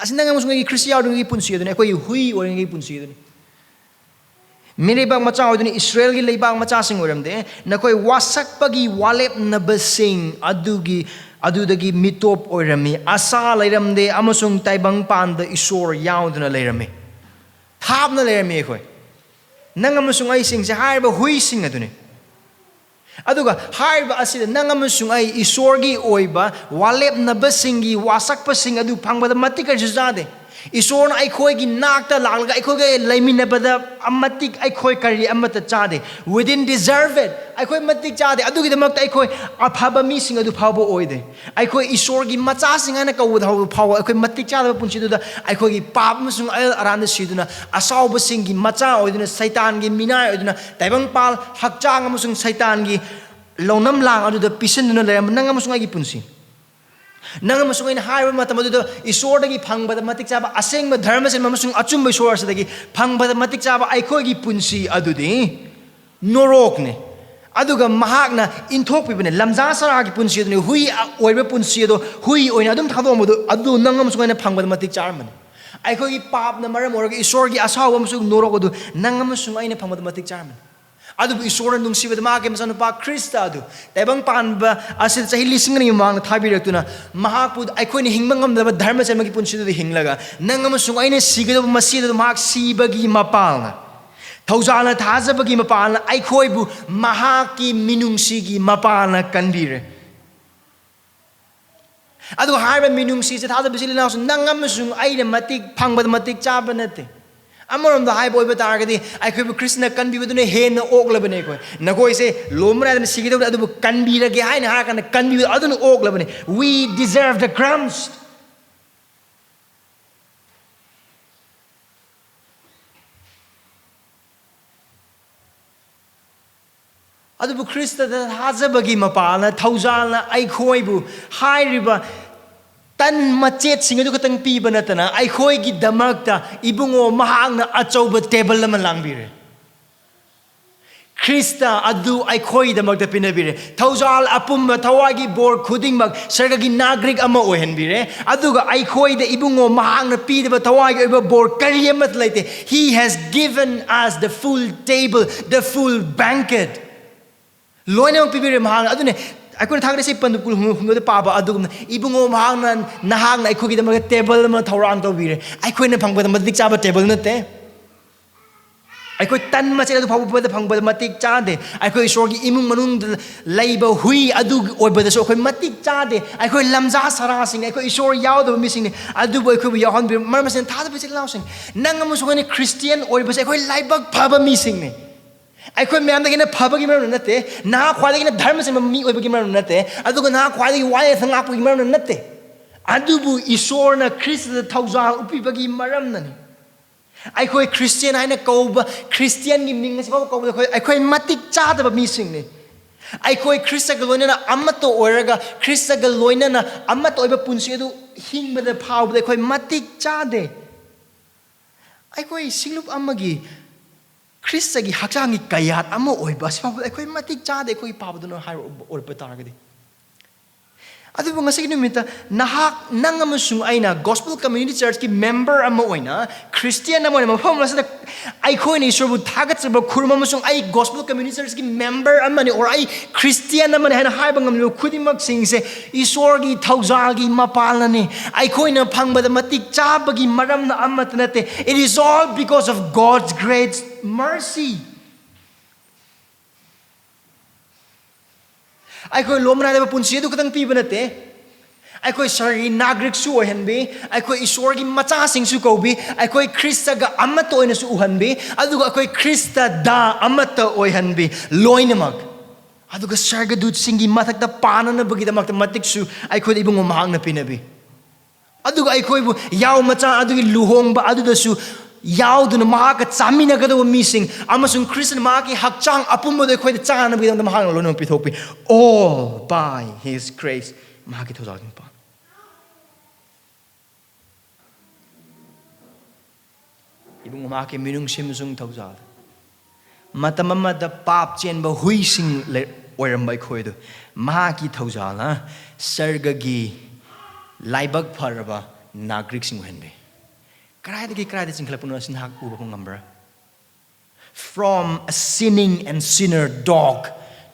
asinanga musungi Krista yawram gi punsi aduna koi hui or gi punsi aduna Minibang macha aduna Israel gi leibang macha sing oram de na koi wasak pagi walep na basing adugi Adudagi mitop oirami asa leiramde amasung taibang panda isor yauduna leirami thabna leirami khoi nang amasung ai sing se haiba hui sing aduni aduga haiba asida nang amasung ai isorgi oiba walep na basingi wasak pasing adu phangba matika jade isor na ai khoi gi nakta laglaga ai khoi ge laimina bada amatik ai khoi kari amata chade we didn't deserve it ai khoi matik chade adugi damak ai khoi aphaba mi sing adu phabo oide ai khoi isor gi macha sing ana kau da phawo ai khoi matik chade punchi du da ai khoi gi pap musung al aranda siduna asaw ba sing gi macha oiduna saitan gi minai oiduna taibang pal hakchang amusung saitan gi lonam lang adu da pisin na le nang amusung ai gi punsi nang amasung in high matamadu isor dagi phangba matik chaba aseng ma dharma sen mamasung achumba isor sadagi phangba matik chaba aikhoi gi punsi adudi norok ne aduga mahakna inthok pibne lamja sara gi punsi aduni hui oibe punsi do hui oina adum thadom adu nang amasung ina phangba matik charman aikhoi gi pap na maram orga isor gi asaw amasung norok adu nang amasung ina phangba matik charman adu isor nung sibad ma ke masanu pa Krista adu taibang panba asil sahi lising ni mang thabirektuna mahapud aikhoi ni hingmangam da dharma sen magi punsi du hinglaga nangam sung aina sigado masido mahak sibagi mapalna thaujana thajabagi mapalna aikhoi bu mahaki minungsi gi mapalna kanbire adu haiba minungsi se thajabisi lina nangam sung aina matik phangba matik chabanate Amaram the high boy batagadi, I could Krishna can be within a hen oak labane. Nagoi say, Lomra and Sigito can be the guy and can be with other oak labane. We deserve the crumbs. Adu Krista the Thajabagi mapala, Tauzala, Aikoibu, High River. Tan machet sing adu katang pi banatana ai khoi gi damakta ibungo Mahakna achauba table laman langbire Krista adu ai khoi damakta pinabire thaujal apumba thawagi bor khudingmak sargagi nagrik ama ohenbire aduga ai khoi da ibungo Mahakna pi deba thawagi oba bor kariyamat laite he has given us the full table the full banquet loinana pibire Mahakna adune I couldn't tag the same Pandukul who the Papa Adum, Ibungo Mahang, Nahang, I could get them a table, Toronto beer. I couldn't punk with a matic chaba table, not I could tan much at the pop with the punk with the matic chade. I could show Imun Manung labor, Hui Adug or by the so matic chade. I could Lamza harassing, I could show Yao missing. I do work with your hundred murmurs and Thajabasa lousing. Nangamus when a Christian or was a Libug Papa missing me. I could me in a public nate, now quite in a dharmas and meet with nate, I do not quite why I think up with nate. Adubu isorna Christ the Tauzal Upibagi Maramnani. ꯑꯩꯈꯣꯏ Christian ꯍꯥꯏꯅ ꯀꯧꯕ ꯈ꯭ꯔꯤꯁꯇꯤꯌꯟꯒꯤ ꯃꯤꯡ ꯑꯁꯤ ꯐꯥꯎꯕ ꯀꯧꯕꯗ ꯑꯩꯈꯣꯏ ꯃꯇꯤꯛ ꯆꯥꯗꯕ ꯃꯤꯁꯤꯡꯅꯤ ꯑꯩꯈꯣꯏ ꯈ꯭ꯔꯤꯁꯇꯒ ꯂꯣꯏꯅꯅ ꯑꯃꯠꯇ ꯑꯣꯏꯔꯒ ꯈ꯭ꯔꯤꯁꯇꯒ ꯂꯣꯏꯅꯅ ꯑꯃꯠꯇ ꯑꯣꯏꯕ ꯄꯨꯟꯁꯤ ꯑꯗꯨ ꯍꯤꯡꯕꯗ ꯐꯥꯎꯕꯗ ꯑꯩꯈꯣꯏ ꯃꯇꯤꯛ ꯆꯥꯗꯦ ꯑꯩꯈꯣꯏ ꯁꯤꯡꯂꯨꯞ ꯑꯃꯒꯤ ꯈ꯭ꯔꯤꯁꯇꯒꯤ ꯍꯛꯆꯥꯡꯒꯤ ꯀꯌꯥꯠ ꯑꯃ ꯑꯣꯏꯕ ꯑꯁꯤ ꯐꯥꯎꯕꯗ ꯑꯩꯈꯣꯏ ꯃꯇꯤꯛ ꯆꯥꯗꯦ ꯑꯩꯈꯣꯏ ꯄꯥꯕꯗꯨꯅ ꯍꯥꯏꯔꯛꯄ ꯑꯣꯏꯔꯛꯄ ꯇꯥꯔꯒꯗꯤ ꯑꯗꯨꯕꯨ ꯉꯁꯤꯒꯤ ꯅꯨꯃꯤꯠꯇ ꯅꯪ ꯑꯃꯁꯨꯡ ꯑꯩꯅ gospel community churchꯀꯤ member ꯑꯃ ꯑꯣꯏꯅ ꯈ꯭ꯔꯤꯁꯇꯤꯌꯟ ꯑꯃ ꯑꯣꯏꯅ ꯃꯐꯝ ꯑꯁꯤꯗ ꯑꯩꯈꯣꯏꯅ ꯏꯁꯣꯔꯕꯨ ꯊꯥꯒꯠꯆꯕ ꯈꯨꯔꯨꯝ ꯑꯃꯁꯨꯡ ꯑꯩ gospel community churchꯀꯤ member ꯑꯃꯅꯤ or ꯑꯩ ꯈ꯭ꯔꯤꯁꯇꯤꯌꯟ ꯑꯃꯅꯤ ꯍꯥꯏꯅ ꯍꯥꯏꯕ ꯉꯝꯂꯤꯕ ꯈꯨꯗꯤꯡꯃꯛꯁꯤꯡꯁꯦ ꯏꯁꯣꯔꯒꯤ ꯊꯧꯖꯥꯜꯒꯤ ꯃꯄꯥꯜꯅꯅꯤ ꯑꯩꯈꯣꯏꯅ ꯐꯪꯕꯗ ꯃꯇꯤꯛ ꯆꯥꯕꯒꯤ ꯃꯔꯝꯅ ꯑꯃꯠꯇ ꯅꯠꯇꯦ it is all because of God's great mercy ꯑꯩꯈꯣꯏ ꯂꯣꯃꯅꯥꯏꯗꯕ ꯄꯨꯟꯁꯤ ꯑꯗꯨ ꯈꯛꯇꯪ ꯄꯤꯕ ꯅꯠꯇꯦ ꯑꯩꯈꯣꯏ ꯁꯔꯒꯤ ꯅꯥꯒꯔꯤꯛꯁꯨ ꯑꯣꯏꯍꯟꯕꯤ ꯑꯩꯈꯣꯏ ꯏꯁꯣꯔꯒꯤ ꯃꯆꯥꯁꯤꯡꯁꯨ ꯀꯧꯕꯤ ꯑꯩꯈꯣꯏ ꯈ꯭ꯔꯤꯁꯇꯒ ꯑꯃꯠꯇ ꯑꯣꯏꯅꯁꯨ ꯎꯍꯟꯕꯤ ꯑꯗꯨꯒ ꯑꯩꯈꯣꯏ ꯈ꯭ꯔꯤꯁꯇꯗ ꯑꯃꯠꯇ ꯑꯣꯏꯍꯟꯕꯤ ꯂꯣꯏꯅꯃꯛ ꯑꯗꯨꯒ ꯁꯔꯒꯗꯨꯠꯁꯤꯡꯒꯤ ꯃꯊꯛꯇ ꯄꯥꯅꯅꯕꯒꯤꯗꯃꯛꯇ ꯃꯇꯤꯛꯁꯨ ꯑꯩꯈꯣꯏꯗ ꯏꯕꯨꯡꯉꯣ ꯃꯍꯥꯛꯅ ꯄꯤꯅꯕꯤ ꯑꯗꯨꯒ ꯑꯩꯈꯣꯏꯕꯨ ꯌꯥꯎ ꯃꯆꯥ ꯑꯗꯨꯒꯤ ꯂꯨꯍꯣꯡꯕ ꯑꯗꯨꯗꯁꯨ yauduna mahaka chamina gadaba mising amasung Christian mahaki hakchang apumba de khoida chana bidam mahang lono pithopi all by his grace mahaki thojagin pa ibung mahaki minung simsung thojal matamamada pap chenba huising oirambai khoido mahaki thojala sargagi laibak pharaba nagrik sing henbe from a sinning and sinner dog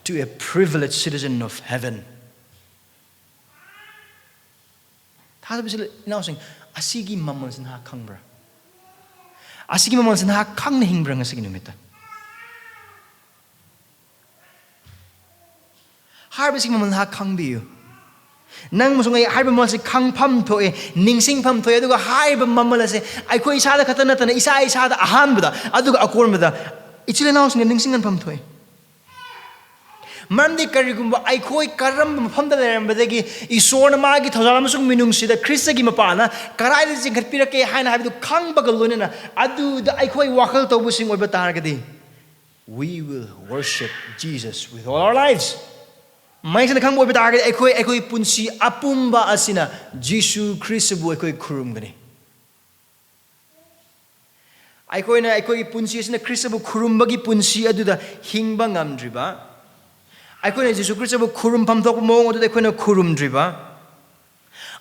to a privileged citizen of heaven. Thajabasa now saying, asigi mamals na kangbra. Asigi mamals na kang na hingbra nga sige numita. Harbasig mamals na kang biyo. Nang musungay harba mamal si kang pam to ningsing pam to aduga harba mamal se ay ko isada katana tana isa isada ahan bada aduga akor bada ichile naus ng ningsingan pam to maramdi karigumba ay ko karam pam da leram badagi isor na magi thojalam sung minung sida krista gi mapana karai de jing khatpira ke haina habidu kang bagalone na adu da ay ko wakal to busing oy batargadi we will worship Jesus with all our lives. Maisana kang boy bitaga ekoi punsi apumba asina Jisu Christ bu ekoi kurum gani. Ekoi punsi asina Christ bu kurum bagi punsi aduda hingba ngamdriba. Ekoi Jisu Christ bu kurum pam tok mong aduda ekoi na kurum driba.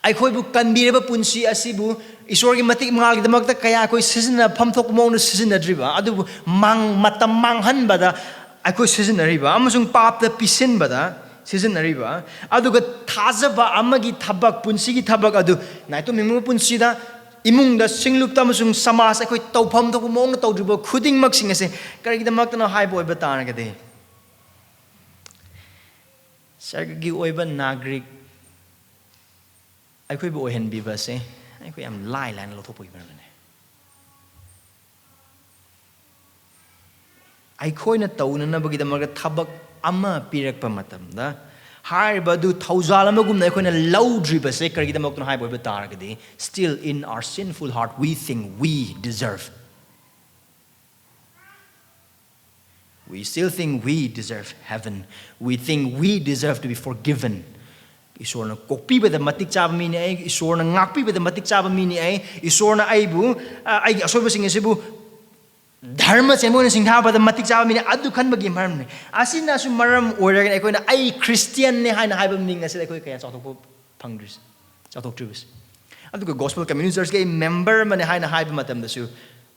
Ekoi bu kanbireba punsi asibu isorgi matik mangal damakta kaya ekoi sizna pam tok mong na sizna driba. Adu mang matam manghan bada ekoi sizna riba. Amasung pap da pisin bada. Season nariba aduga thajaba amagi thabak punsigi thabak adu naito mimu punsida imungda singlupta amasung samas ekoi tawpham thok mong tawdriba khuding mak sing ase karigi damak na hai boy batana gade sargi oiba nagrik ekoi bo hen biba se ekoi am lai lan lo thopoi barane ekoi na tawna na bagi damak thabak ama pirak pamatamda hariba du thawjalama gumna ekhoina laudriba se kargi damak na hai boy batargadi still in our sinful heart we think we deserve heaven, we think we deserve to be forgiven. Isorna kokpi beda matik chaba mini ai isorna ngakpi beda matik chaba mini ai isorna aibu ai asoba sing esebu Dharma semona singha bada matik chaba mini adu khan bagi maram ne asina su maram oiraga ekoi na ai Christian ne haina haiba ming ase ekoi kaya chatok phangdris chatok tribus adu gospel community church ke member mane haina haiba matam da su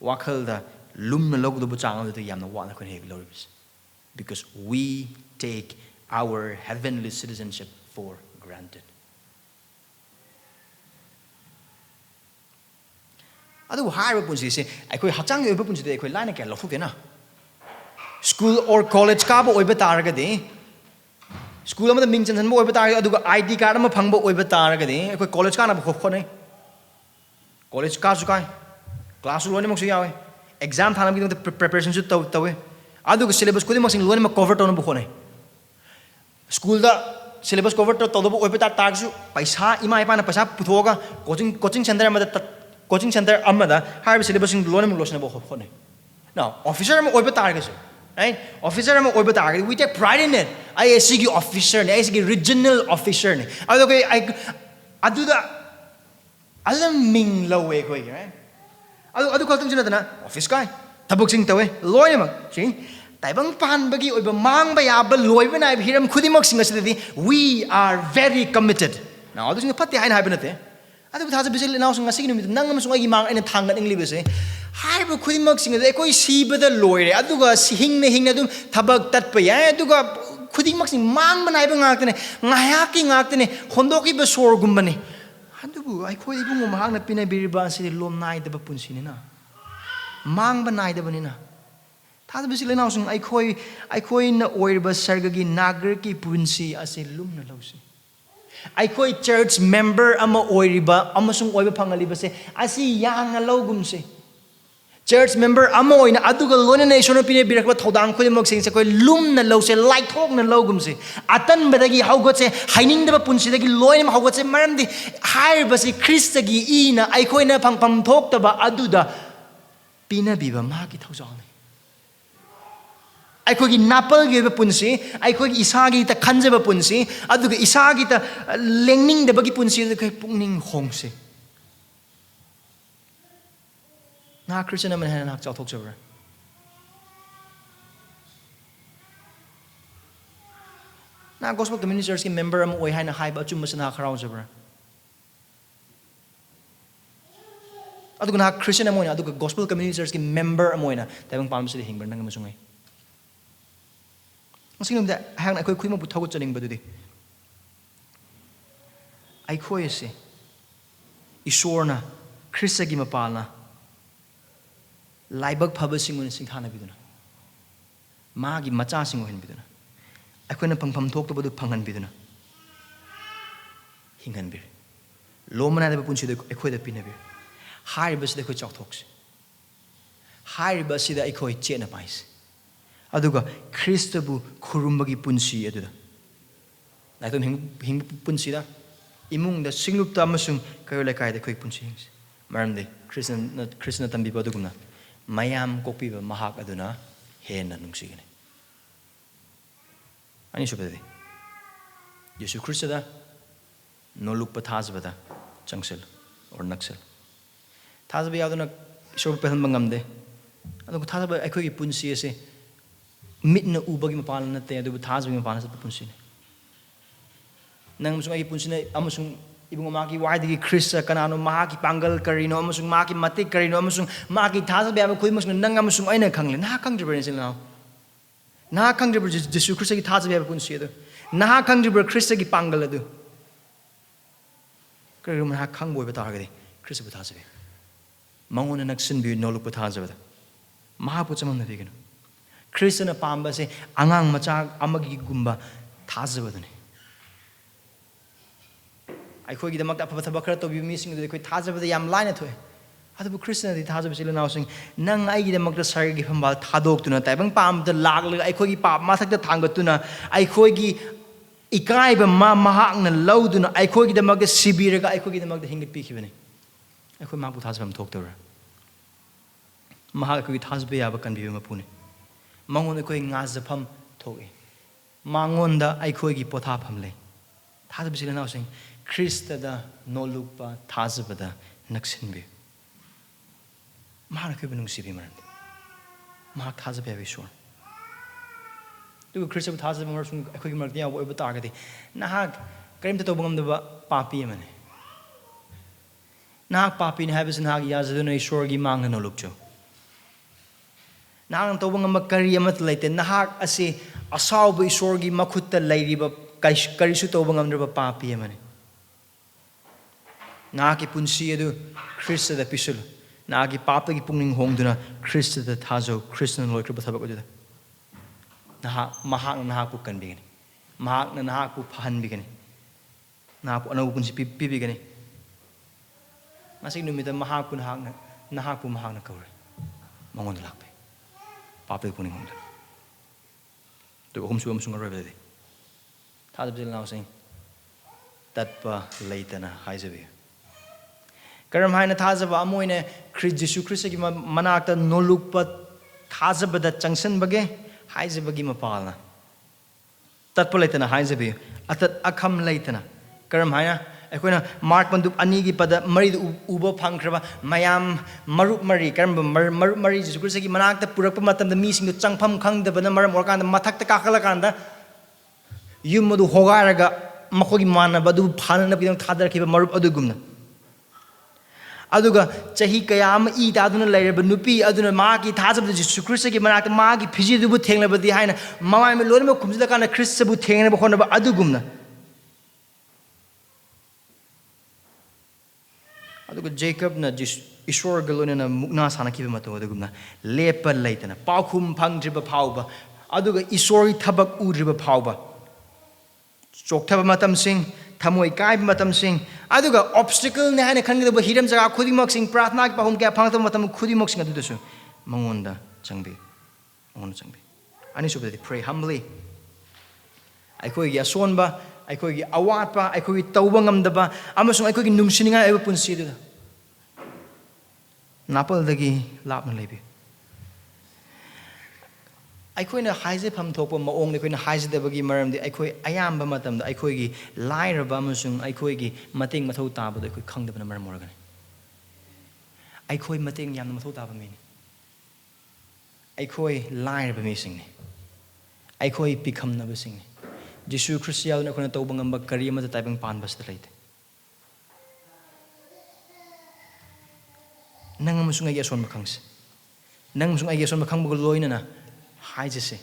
wakhal da lumna logdu bu chang da yamna wana khon heg loribus because we take our heavenly citizenship for granted. Adu higher punsi se ekoi hachang yoba punsi de ekoi line ke lofu ke na school or college ka bo oiba targa de school amada ming chan bo oiba targa adu ID card ma phangbo oiba targa de ekoi college ka na bo khone college ka su kai class lo ne mok su yawe exam thana bi preparation su tawe adu syllabus ko de mok sing lo ne ma cover to na bo khone school da syllabus cover to todo bo oiba tar su paisa ima ipa na paisa puthoga coaching center ma coaching center amada higher syllabus in loan lotion about hone. Now, officer am over target, right? Officer am over target. We take pride in it. I see officer, I see regional officer. I do that. I don't mean low way, right? I do call them office guy. Tabuxing away, lawyer, see? Taibang pan bagi or mang by abel loy when I hear him kudimoxing. We are very committed. Now, I don't put the high hibernate. I don't have a busy announcing a signal with Nangam's way mang and a tongue and English. Hi, but kudimoxing, they go see but the lawyer. I do go sing the hingadum, tabak that pay. I do go kudimoxing mang ban ibang actene, Mahaking actene, Hondoki besor gumbani. I call you Mahakna Pinabiriba City Lom Night the Bapunsinina. Mang Banai the Banina. Thajabasa announcing I call in the Oirba Sargagi Nagarki Punsi as a Lumna Losi. I call church member Ama Oiriba, Amasung Oiba Pangaliba say, I see young alogum say. Church member Amo in Aduga Lona Nation of Pinabiraka Todam Kulimok saying, Lumna Lose, light hog na logum say. Atan Badagi, how got say, Hining the Punsi, Loim, how got say, Maramdi, higher Basi, Christagi, Ina, I call in a pam talked about Aduda, Pinabiba, Market House on. I could Napal give a punsi, I could Isagi the Kanjaba punsi, Aduga Isagi the Lening the Bagi punsi, the Puning Hongse. Na Christian naman na nakachok sa bra. Na gospel community church member am oy hay na hay ba chuma sa nakakaraw sa bra. Ado na Christian naman ado gospel community church member am oy na tabang palm sa hingbar nang masungay. Ang sino da hang na koy kuy mo butagot sa ning badudi. Ay koy si isor na Christa gi mapal na Laibag publishing on Singhana Biduna. Magi Machasing on Biduna. I couldn't pum talk about the Pangan Biduna. Hinganbir. Lomana de Punchi the Equator Pinabir. High bus the Kuchok talks. High bus the Equi Chenapais. Aduga Christabu Kurumbagi Punchi Eduda. I don't him Punsida. Imung the Singlup Tamasum Karolakai the quick punchings. Maramdi, Christian Tambi Baduguna. Mayam kopi ba mahak aduna hen na nungsigini. Ani shubadi. Yesu Christ da nollukpa thajabada changsillu or naksil. Thajaba yaduna shub pehan bangamde. Adu thajaba aikoi punsi ase mitna ubagi mapana natte adu thajaba mapana sa punsi. Nang musung ai punsi na amusung Ibung maki wadi Christa kanano maki pangal karino amusung maki matik karino amusung maki thasa ba ko musung nang amusung aina khangle na khang driber sil now na khang driber Jesu Christa ki thasa ba kun si do na khang driber Christa ki pangal adu kare man ha khang boy bata ga Christa ba thasa ba mangon nak sin bi nollukpa thasa ba maha pu chamam na digino Christa na pamba se angang macha amagi gumba thasa ba dune I could get a Makta to be missing the Thajaba the Yam line to it. Adu Christian the Thajaba announcing Nang I get a Makta Sari give him about Tadok to not Tabang Palm the lag I could pop Masak the Tangatuna I could gi Ikai Mahakna Louduna I could get the Maga Sibira I could get the Magda Hingi Piki. I could Mapu Tasbam talk to her. Mahaka Tasbe can be Mapuni. Mangon the Queen Nazapam Togi. Mangonda I could gi Potapamle. Thajaba announcing Christa da nollukpa thajabada naksinbi. Mahak benung sibi man. Mahak thajaba be sure. Do Christa thajaba more from a quick mark dia what target. Nahak karim to bangam the papi man. Nahak papi habis and hag yazaduna shorgi mang no lukcho. Nang to bangam makari amat late nahak asi asaw be shorgi makutta lady ba karisu to bangam the papi man. Naki punsi edu Christa da pisul. Naki papa ki pungning hong duna Christa da thajo Christian loy kriba thabak odu. Mahak na pu kan bigani. Mahak na pu phan bigani. Na pu anaw punsi pi bigani. Masig numita mahak pu na pu mahak na kawre. Mangon lakpe. Papa ki pungning hong duna. To hom suam sunga rebe. Thajab jil now saying that pa later na haisabi. karam haina thajaba amoine Jisu Christ ki manakta nollukpa thajabada changsilbage haijabagi mapalna tatpa leitana haijabi atat akham leitana karam haina akoina mark bandu ani gi pada mari uba phangkraba mayam marup mari karam marup mari Jisu Christ ki manakta purakpa matamda mi sing changpham khangdabana maram orkanda mathakta kakala kanda yum madu hogaraga makogi manaba du phalna bidang thadar kiba marup adugumna aduga chahi kayam I daduna lairaba nupi aduna magi thajabda Jisu Christ ki manakta magi phiji dubu thenglabadi haina mamai me lorima kumjida kana Christ bu thengnaba khonaba adugumna aduga Jacob na Ishwar galonena mukna sana kiba mato adugumna lepa leitana paukhum phangdriba phauba aduga Ishwari thabak udriba phauba chokthaba matam sing thamoi kai matam sing aduga obstacle ne hana khangida hiram jaga khudimok sing prathna ki pahum kya phangta matam khudimok sing adu dasu mangonda changbi ani subadi pray humbly aikoi gi asonba aikoi gi awatpa aikoi gi tawba ngamdaba amasung aikoi gi numsininga aiba punsi du napal dagi lapna lebi aikoina haije pham thokpa maong ne koina haije dabagi maramdi aikoi ayamba matamda aikoi gi lairaba amasung aikoi gi mating mathau taba do aikoi khangdabana maram moragani aikoi mating yamna mathau taba mini aikoi lairaba mi singni aikoi pikhamna ba singni Jisu Christ yauna kona tawba ngamba kari amata taibang panbas leite nang amasung ai ason makhangse nang amasung ai ason makhangba loinana haijase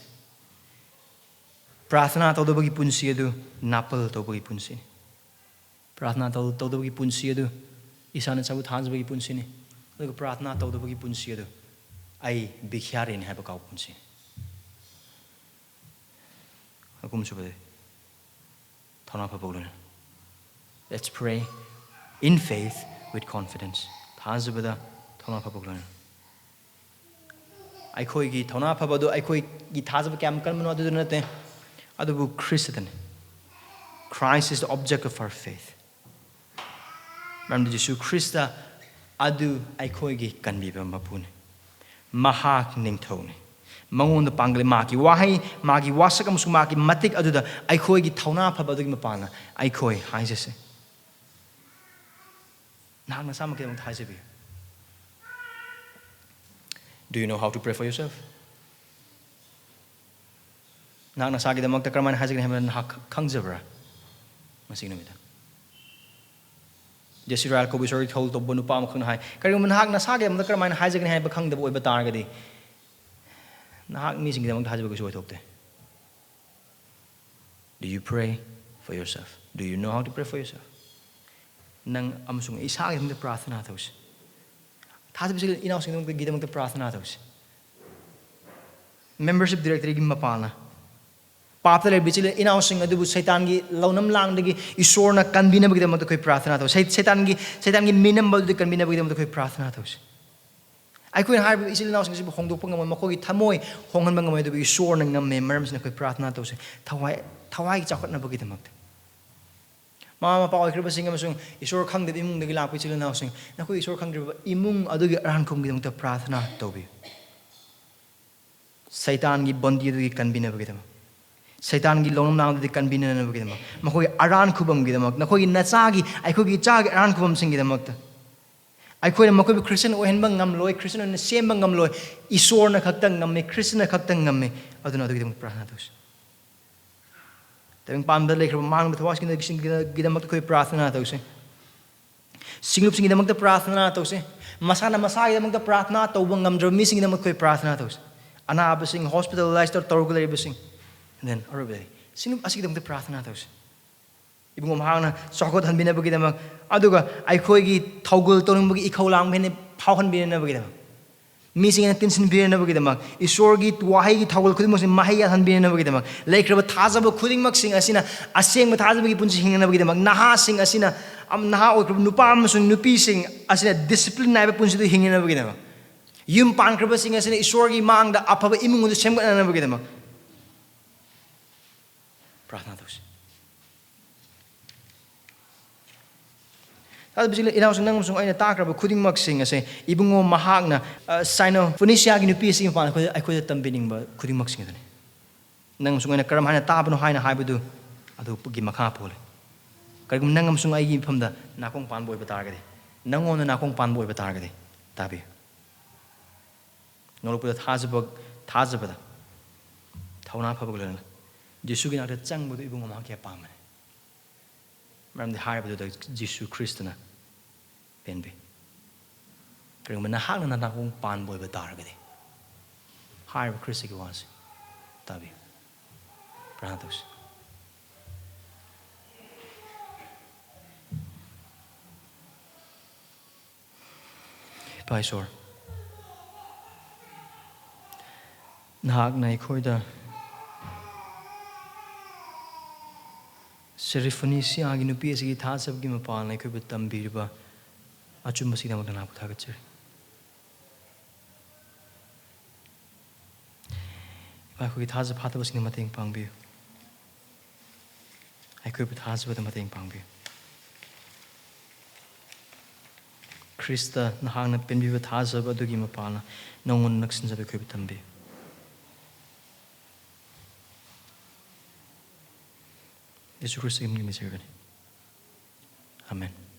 prathna tawdabagi punsi adu napal tawbagi punsi prathna tawdabagi punsi adu isana sabu thanjabagi punsi ni aduga prathna tawdabagi punsi adu ai bikhyare ni haba kaw punsi akum subade thona phabuluna let's pray in faith with confidence thajabada thona phabuluna aikoi gi thona phabadu aikoi gi thajaba kam kalmano adu nate adu Christian Christ is the object of our faith Manipur Jisu Christa adu aikoi gi kanbiba mapune mahak ningthone mangon da pangle maki wahai magi wasakam sumaki matik adu da aikoi gi thona phabadu gi mapana aikoi haijase nang sama ke mong thajabi Do you know how to pray for yourself? Nang nasagi damag takraman hajig na haman khangzabra. Masing namita. Jesirel ko bisori told to bonu pam khun hai. Kari man hak nasagi damag takraman hajig na haman khangdabo iba targadi. Nahak mising damag hajig ko suwa tokte. Do you pray for yourself? Do you know how to pray for yourself? Nang amasung isagi damag prathana tos. Thajabisa inaw sing damag gidamag prathana tos. Membership directory gi mapana. Papta le bichile inaw sing adubu satan gi launam lang dagi isor na kanbina bagi damag koi prathana tos. Satan gi minam bal di kanbina bagi damag koi prathana tos. Ai koi har isil inaw sing sibu hongdok pang ngam mako gi thamoi honghan bang ngam adubu isor na ngam me maram sing koi prathana tos. Thawai gi chakot na bagi damag. Mama pa oi kriba singa masung isor khang de imung dagi lakpi chile naw sing na ko isor khang driba imung adugi aran kum gi ta prathana tobi Satan gi bondi adugi kanbina bagi dama Satan gi lonam nang adugi kanbina na bagi dama makoi aran khubam gi dama na ko gi nacha gi ai ko gi cha gi aran khubam sing gi dama ta ai ko na makoi Christian ohen bang ngam loi Christian na sem bang ngam loi isor na khaktang ngam me Christian na khaktang ngam me aduna adugi dama prathana tos Tawing pamda like mang batawas kina gidamak koi prathana tawse. Singlup sing gidamak prathana tawse. Masana masaya gidamak prathana tawbang ngamdro missing gidamak koi prathana tawse. Ana abasing hospitalized or torgulay basing. And then orbe. Singlup asik gidamak prathana tawse. Ibung Mahakna sokot han bina bagi damak aduga ai khoi gi thogul toning bagi ikhau lang bene phauhan bina bagi damak. Missing and tinsin bina bagi damak. Isor gi wahai gi thogul khuding mos mahaya han bina bagi damak. Laikraba thajaba khuding mak sing asina aseng ba thajaba gi punsi hingna bagi damak. Naha sing asina naha okrab nupa amasung nupi sing asina discipline naiba punsi du hingna bagi damak. Yum pankraba sing asina isor gi mang da apaba imung du semgat na bagi damak. Prathana tos. ꯑꯗꯨꯕꯨ ꯏꯅꯥꯎꯁꯤꯡ ꯅꯪ ꯑꯩꯅ ꯇꯥꯈ꯭ꯔꯕ ꯈꯨꯗꯤꯡꯃꯛꯁꯤꯡ ꯑꯁꯦ ꯏꯕꯨꯡꯉꯣ ꯃꯍꯥꯛꯅ ꯁꯥꯏꯅꯣ ꯐꯣꯅꯤꯁꯤꯌꯥꯒꯤ ꯅꯨꯄꯤ ꯑꯁꯤꯒꯤ ꯃꯄꯥꯟ ꯑꯩꯈꯣꯏꯗ ꯇꯝꯕꯤꯅꯤꯡꯕ ꯈꯨꯗꯤꯡꯃꯛꯁꯤꯡ ꯑꯗꯨꯅꯤ ꯅꯪ ꯑꯩꯅ ꯀꯔꯝ ꯍꯥꯏꯅ ꯇꯥꯕꯅꯣ ꯍꯥꯏꯕꯗꯨ ꯑꯗꯨꯒꯤ ꯃꯈꯥ ꯄꯣꯜꯂꯤ ꯀꯔꯤꯒꯨꯝꯕ ꯅꯪ ꯑꯩꯒꯤ ꯃꯐꯝꯗ ꯅꯥꯀꯣꯡ ꯄꯥꯟꯕ ꯑꯣꯏꯕ ꯇꯥꯔꯒꯗꯤ ꯅꯪꯉꯣꯟꯗ ꯅꯥꯀꯣꯡ ꯄꯥꯟꯕ ꯑꯣꯏꯕ ꯇꯥꯔꯒꯗꯤ ꯇꯥꯕꯤꯌꯨ ꯅꯣꯂꯨꯛꯄꯗ ꯊꯥꯖꯕꯗ ꯊꯧꯅꯥ ꯐꯕꯒ ꯂꯣꯏꯅꯅ ꯖꯤꯁꯨꯒꯤ ꯅꯥꯛꯇ ꯆꯪꯕꯗꯨ ꯏꯕꯨꯡꯉꯣ ꯃꯍꯥꯛ ꯀꯌꯥ ꯄꯥꯝꯕꯅꯤ ꯃꯔꯝꯗꯤ ꯍꯥꯏꯔꯤꯕꯗꯨꯗ ꯖꯤꯁꯨ ꯈ꯭ꯔꯤꯁꯇꯅ ꯄꯦꯟꯕꯤ ꯀꯔꯤꯒꯨꯝꯕ ꯅꯍꯥꯛꯅ ꯅꯥꯀꯣꯡ ꯄꯥꯟꯕ ꯑꯣꯏꯕ ꯇꯥꯔꯒꯗꯤ ꯍꯥꯏꯔꯤꯕ ꯈ꯭ꯔꯤꯁꯇꯒꯤ ꯋꯥꯁꯤ ꯇꯥꯕꯤꯌꯨ ꯄ꯭ꯔꯥꯔꯊꯅꯥ ꯇꯧꯁꯤ ꯏꯄꯥ ꯏꯁꯣꯔ ꯅꯍꯥꯛꯅ ꯑꯩꯈꯣꯏꯗ ꯐꯣꯅꯤꯁꯤꯌꯥꯒꯤ ꯅꯨꯄꯤ ꯑꯁꯤꯒꯤ ꯊꯥꯖꯕꯒꯤ ꯃꯄꯥꯟꯅ ꯑꯩꯈꯣꯏꯕꯨ ꯇꯝꯕꯤꯔꯤꯕ ꯑꯆꯨꯝꯕꯁꯤꯒꯤꯗꯃꯛꯇ ꯅꯍꯥꯛꯄꯨ ꯊꯥꯒꯠꯆꯔꯤ ꯏꯄꯥ ꯑꯩꯈꯣꯏꯒꯤ ꯊꯥꯖ ꯐꯥꯠꯇꯕꯁꯤꯡꯗ ꯃꯇꯦꯡ ꯄꯥꯡꯕꯤꯌꯨ ꯑꯩꯈꯣꯏꯕꯨ ꯊꯥꯖꯕꯗ ꯃꯇꯦꯡ ꯄꯥꯡꯕꯤꯌꯨ ꯈ꯭ꯔꯤꯁꯇ ꯅꯍꯥꯛꯅ ꯄꯦꯟꯕꯤꯕ ꯊꯥꯖꯕ ꯑꯗꯨꯒꯤ ꯃꯄꯥꯟꯅ ꯅꯉꯣꯟꯗ ꯅꯛꯁꯤꯟꯖꯕ ꯑꯩꯈꯣꯏꯕꯨ ꯇꯝꯕꯤꯌꯨ 예수 그리스도의 이름으로 기도드립니다. 아멘.